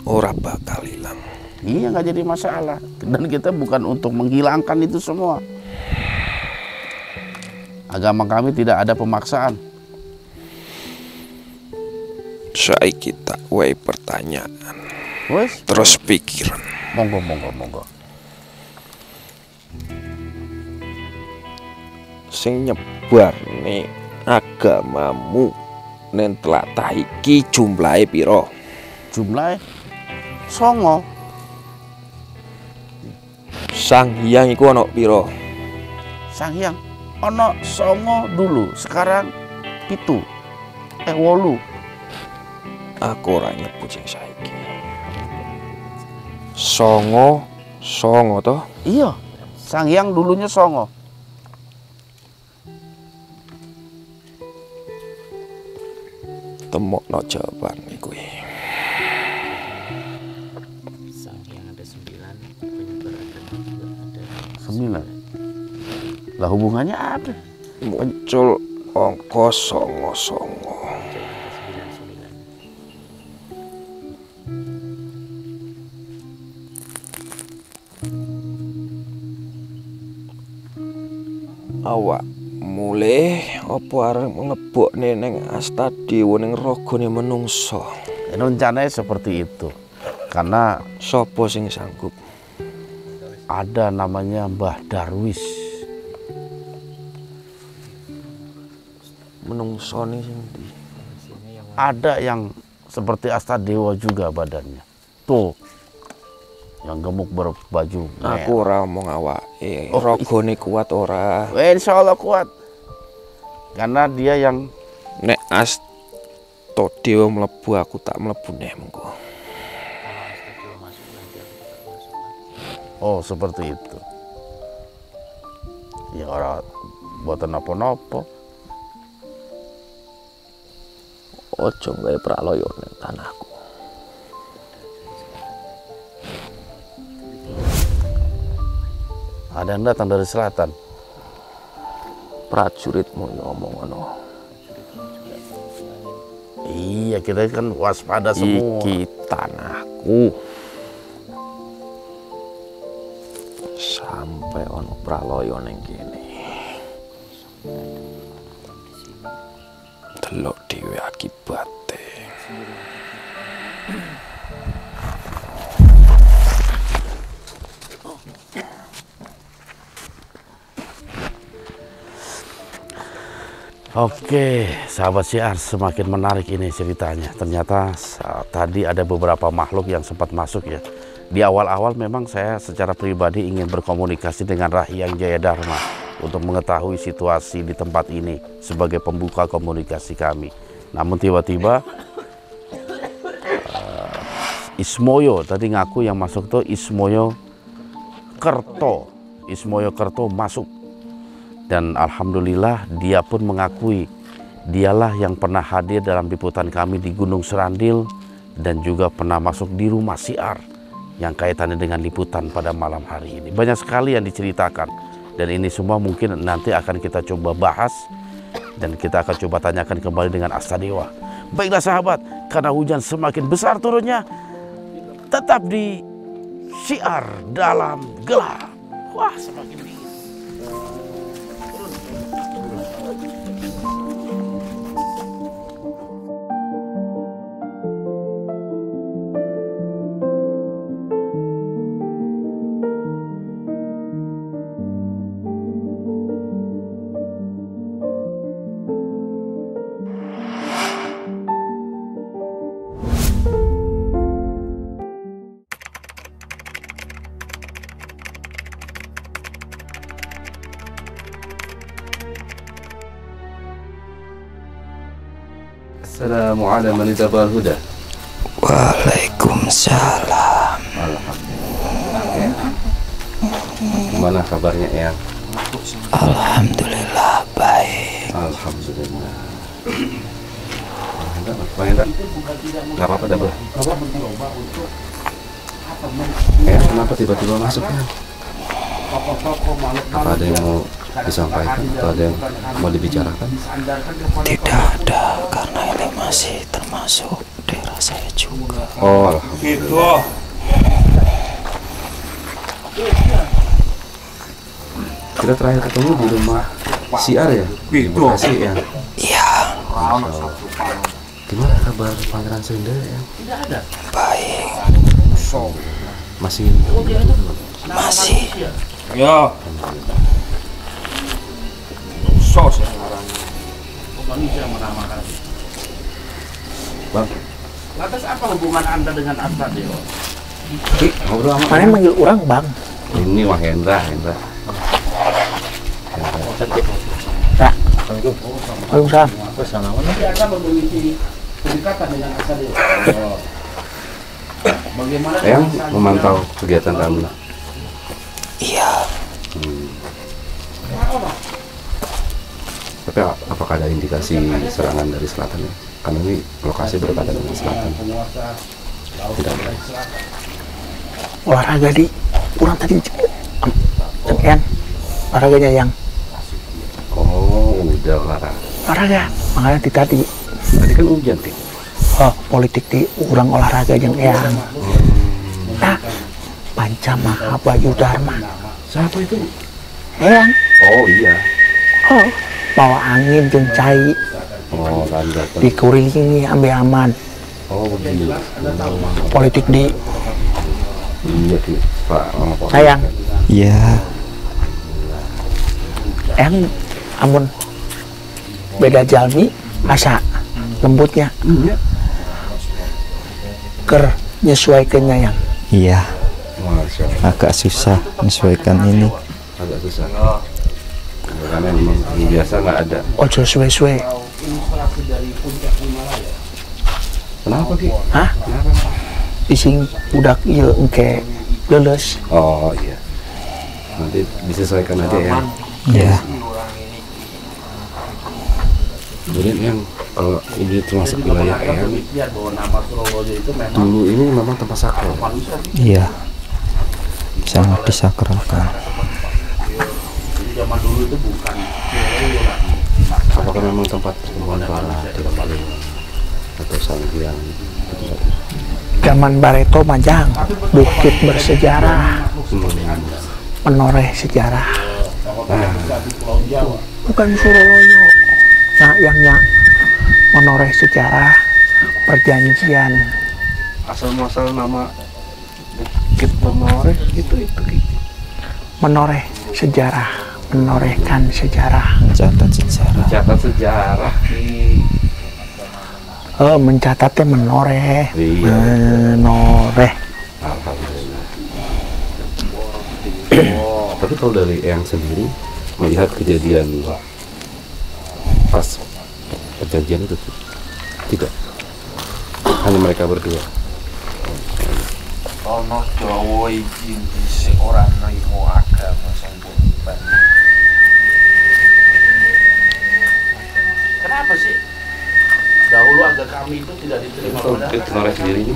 ora bakal hilang. Iya, nggak jadi masalah. Dan kita bukan untuk menghilangkan itu semua. Agama kami tidak ada pemaksaan. Saiki tak wae pertanyaan. Wes, terus pikiran. Monggo. Sing nyebarne agamamu ning tlatah iki jumlahe pira? Jumlahe 9. Sang Hyang iku ana pira? Sang Hyang ana 9 dulu, sekarang 7. 8. Aku ora nyebut sing saiki. 9 toh? Iya, Sang Hyang dulunya 9. Temokno jawaban kuwi. Sang Hyang ada 9, penyebar agama juga ada 9. Lah hubungannya apa? Muncul angka 9. Awak mulai apa arep ngebokne ning Astadewa ning ragane menungso. Rencananya seperti itu. Karena sapa sing sanggup? Ada namanya Mbah Darwis. Menungsone sing ndi? Ada yang seperti Astadewa juga badannya. Tuh. Yang gemuk berbaju merah. Aku ora omong awake. Ragane kuat ora? Insyaallah kuat. Karena dia yang nek Astadewa mlebu aku tak mlebu neh mengko. Oh, seperti itu. Ya ora boten napa-napa. Ojo gawe praloyo ning tanahku. Ada yang datang dari selatan. Prajuritmu ya omong ngono. Iya, kita kan waspada semua. Iki tanahku. Sampai ono praloyo ning kene. Delok dhewe akibate. Oke, sahabat Syiar, semakin menarik ini ceritanya. Ternyata tadi ada beberapa makhluk yang sempat masuk ya. Di awal-awal memang saya secara pribadi ingin berkomunikasi dengan Rahyang Jaya Dharma untuk mengetahui situasi di tempat ini sebagai pembuka komunikasi kami. Namun tiba-tiba Ismoyo tadi ngaku yang masuk tuh Ismoyo Kerto. Ismoyo Kerto masuk. Dan alhamdulillah dia pun mengakui dialah yang pernah hadir dalam liputan kami di Gunung Serandil dan juga pernah masuk di rumah Syiar yang kaitannya dengan liputan pada malam hari ini. Banyak sekali yang diceritakan dan ini semua mungkin nanti akan kita coba bahas dan kita akan coba tanyakan kembali dengan Astadewa. Baiklah sahabat, karena hujan semakin besar turunnya, tetap di Syiar dalam Gelap. Wah, semakin dingin. Assalamualaikum warahmatullahi wabarakatuh. Waalaikumsalam. Alhamdulillah. Gimana kabarnya Eyang? Alhamdulillah baik. Alhamdulillah. Bang Hendra, nggak apa-apa dah bang. Eyang kenapa tiba-tiba masuknya? Apa ada yang mau disampaikan atau ada yang mau dibicarakan? Tidak ada, karena ini masih termasuk daerah saya juga. Oh, alhamdulillah. Kita terakhir ketemu di rumah Syiar ya? Di Bekasi ya? Iya. Gimana kabar Pangeran Sunda ya? Baik. Masih? Masih. Ya. Sos yang orang manusia menamakan. Bang. Lantas apa hubungan Anda dengan Astadewa? Ngobrol sama Mana manggil orang bang? Ini Wah Hendra. Tak. Waalaikumsalam. Nanti Anda memiliki kedekatan dengan Astadewa. Bagaimana? Eyang memantau kegiatan kami. Iya. Tapi apakah ada indikasi serangan dari selatan ya? Karena ini lokasi berdekatan dengan selatan. Tidak ada. Olahraga di kurang tadi yang olahraganya yang Oh, udah olahraga makanya di tadi kan hujan Tik. Politik di kurang olahraga yang nah Panca Mahabayu Dharma. Siapa itu? Eyang. Oh iya, Oh, bawa angin jeung cai Oh, kan datang. dikelilingi ambil aman. Oh, begitu. Politik di Iya, Ki. Pak, sayang. Iya. Yang amun beda jalmi asa lembutnya. Ker nyesuaikannya yang. Iya. Masya Allah. Agak susah menyesuaikan ini. Agak susah. Karena memang biasa nggak ada. Ojo suwe-suwe. Kenapa, Ki? Hah? Ising budak ieu engke leuleus. Oh, iya. Nanti disesuaikan aja ya. Iya. Jadi yang kalau ini termasuk wilayah Eyang, dulu ini memang tempat sakral. Iya. Sangat disakralkan. Apakah memang tempat pertemuan para tidak atau sanghyang? Zaman Barreto Majang, bukit bersejarah, menoreh sejarah. Bukan Suroloyo. Nah, yangnya menoreh sejarah, perjanjian. Asal muasal nama bukit menoreh itu. Menoreh sejarah, menorehkan sejarah. Mencatat sejarah. Catat sejarah. Mencatatnya menoreh. Iya. Menoreh. Alhamdulillah. Tapi kalau dari Eyang sendiri melihat kejadian pas perjanjian itu tidak, hanya mereka berdua. Ono Jawa iki dhisik ora nrimo agama sampun banding. Kenapa sih dahulu agama kami itu tidak diterima pada Menoreh sendiri ini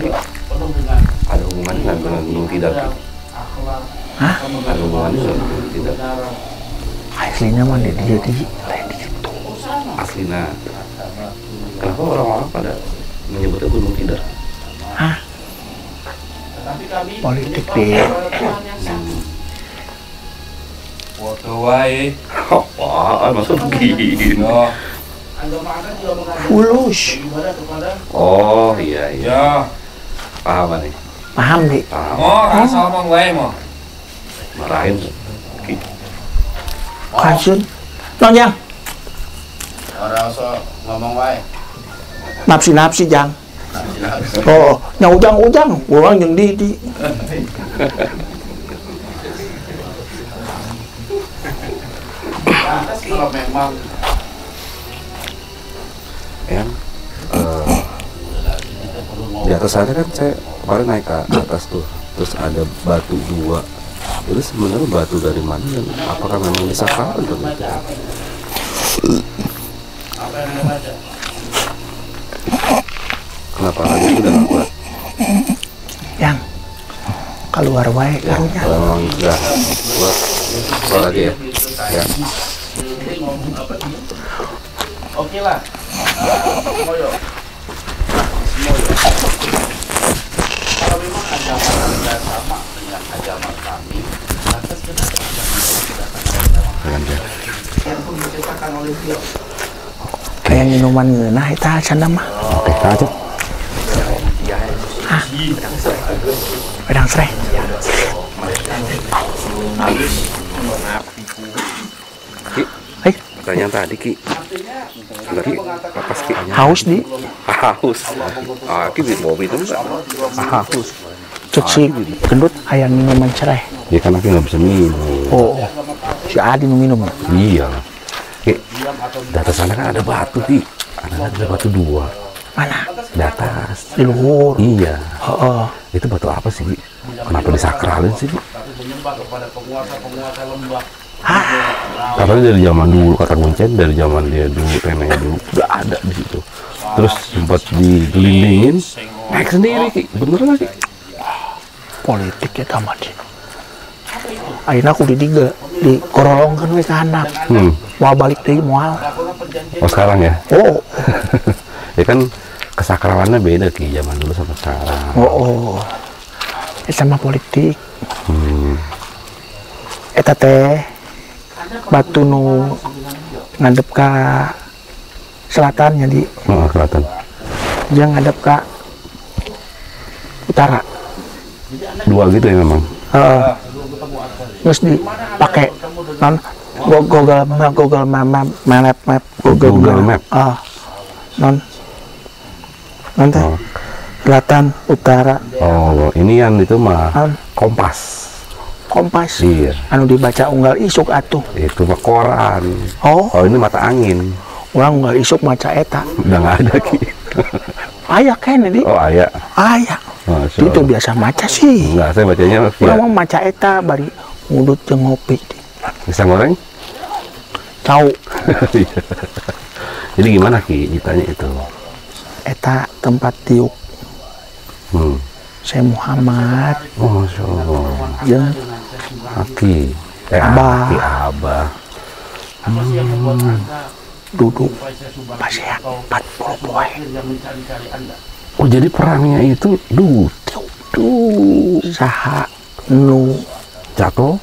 ada hubungannya dengan Gunung Tidar? Hah? Ada hubungannya dengan Gunung Tidar? Aslinya mah di situ. Aslinya. Kenapa orang-orang pada menyebutnya Gunung Tidar? Hah? Politik deh. Foto wae. Apaan maksud begini? Fulus. Oh iya. Ya, Paham nih. Paham nih. mau rasa omong wae mau. Marahin. Kasun. Nonyang. orang usah ngomong wae. Napsi jang. Oh, nya ujang, orang yang di. Kalau memang Yang di atas sana kan saya kemarin naik ke atas tuh, terus ada batu dua. Itu sebenarnya batu dari mana dan apakah memang disakralkan atau tidak? Kenapa lagi sudah nggak kuat? Yang keluar wae Ya, karunya. kalau memang sudah kuat, keluar lagi ya. Ya. oke lah. Semoyo. Kalau memang agama Anda sama dengan agama kami, maka kenapa yang pun diceritakan oleh beliau? Kayak minuman ngeunah eta cenah mah. Oke, lanjut. Hah? Wedang serai. Ki, Hei, pertanyaan tadi Ki. Tadi apa Ki? haus di. Haus. Ah, Ki mau minum nggak? Haus. Cek si gendut aya minuman cerai. Ya kan Ki nggak bisa minum. Oh, si Adi nu minum. Iya. Ki, di atas sana kan ada batu Ki. Ada batu dua. Mana? Di atas. Di luhur. Iya. Heeh. Itu batu apa sih Ki? Kenapa disakralin sih Ki? Menyembah kepada penguasa-penguasa lembah. Katanya dari zaman dulu, kata Kuncen dari zaman dia dulu, neneknya dulu udah ada di situ. Terus sempat digelindingin, naik sendiri Ki. Bener nggak Ki? Politik ya tamat. Ayeuna aku didiga di korolongkeun we ka handap. Mau balik deui moal. Oh sekarang ya? Oh. Ya kan kesakralannya beda Ki, zaman dulu sama sekarang. Oh. Sama politik. Eta teh batu nu ngadep ke selatan jadi selatan. dia ngadep ke utara. Dua gitu ya memang. Terus dipakai non Google Map. Non teh selatan utara. Oh, ini yang itu mah kompas. Iya. Anu dibaca unggal isuk atuh. Itu mah koran. Oh, ini mata angin. Orang unggal isuk maca eta. Udah nggak ada Ki. Aya kene di. Oh, aya. Itu biasa maca sih. Enggak, saya bacanya orang mau maca eta bari ngudut jeung ngopi. Bisa goreng? Tahu. Jadi gimana Ki ditanya itu? Eta tempat tiuk. Saya Muhammad. Oh, Masya Allah. Jeung Aki. Abah. Duduk pasea 40 poe. Oh, jadi perangnya itu saha nu jatuh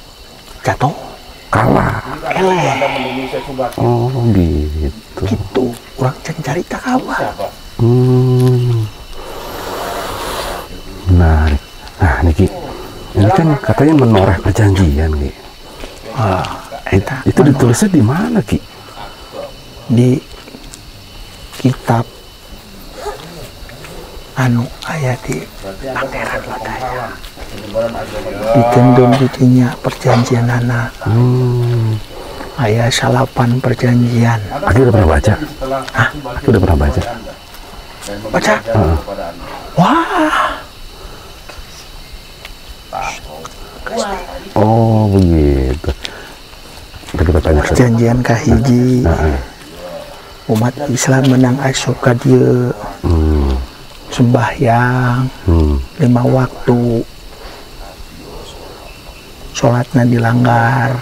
kalah. Oh, gitu. Urang can carita kabar. Nah, Niki, ini kan katanya menoreh perjanjian, Ki. Itu ditulisnya di mana, Ki? Di kitab anu aya di Pangeran Lodaya. Ditendun didinya perjanjian anak. Aya 8 perjanjian. Aku udah pernah baca. Aku udah pernah baca. Baca? Wah. Oh, begitu. Kita tanya perjanjian kahiji. Umat Islam menang asup ka dieu. Sembahyang 5 waktu. Sholatna dilanggar.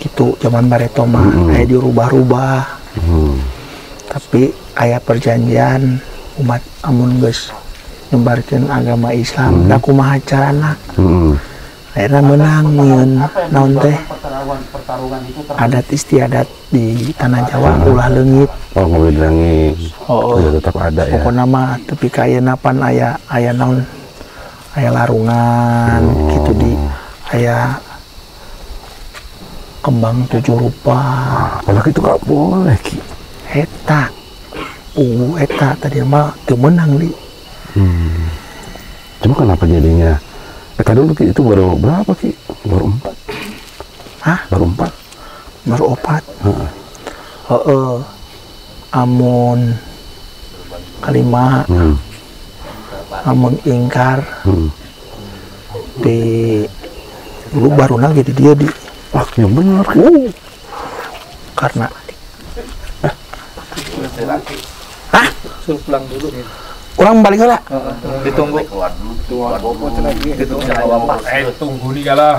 Gitu zaman bareto mah aya dirubah-rubah. Tapi aya perjanjian umat amun geus nyebarkeun agama Islam da kumaha carana. Akhirnya menang nyeun naon teh adat istiadat di tanah Jawa ulah leungit. Oh, ngobrol leungit. Ya, tetap ada ya. Pokona mah tepi ka ayeuna pan aya naon aya larungan gitu di aya kembang 7 rupa. Apalagi itu gak boleh Ki. Eta tadi mah teu menang di. Cuma kenapa jadinya? Dulu Ki itu baru berapa Ki? Baru 4. Baru 4. Baru 4. Amun kalima. Amun ingkar. Di dulu baru nang jadi dia di. Yang benar. Karena suruh pulang dulu. Orang balik lah. Ditunggu. Tunggu nih kalah.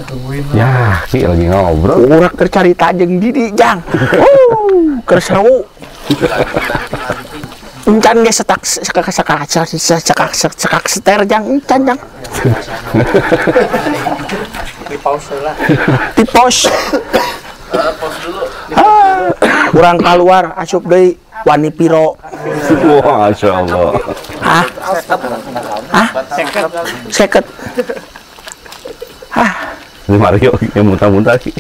Tungguin. Ya, Ki lagi ngobrol. Urang keur carita jeung Didi jang. Keur seru. Encan ge setak seter jang encan jang. Di pause lah. Di pause. Pause dulu. Urang keluar asup deui wani piro. Wah, Masya Allah. Seket. Ini Mario yang muntah-muntah Ki.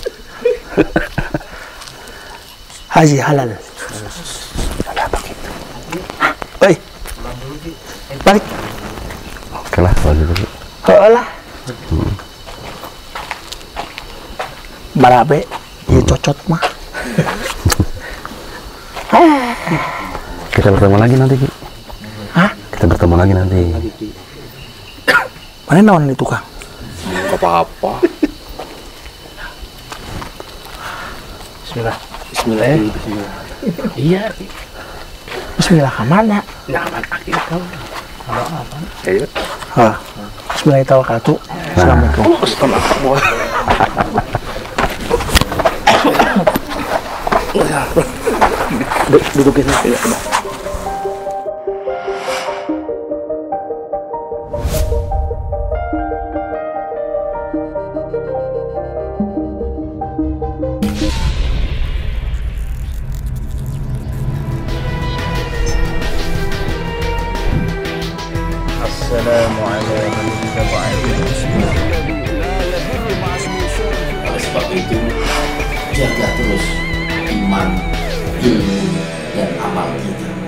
Haji halal. Oi. Balik. Oke lah, balik dulu. Heulah. Barabe, ieu cocot mah. Kita bertemu lagi nanti Ki. Kita bertemu lagi nanti. Mana naon itu Kang? Gak apa-apa. Bismillah. Iya. Bismillah ka mana? Ayo. Bismillahirrahmanirrahim. Assalamualaikum. Dudukin aja. itu jaga terus iman, ilmu, dan amal kita.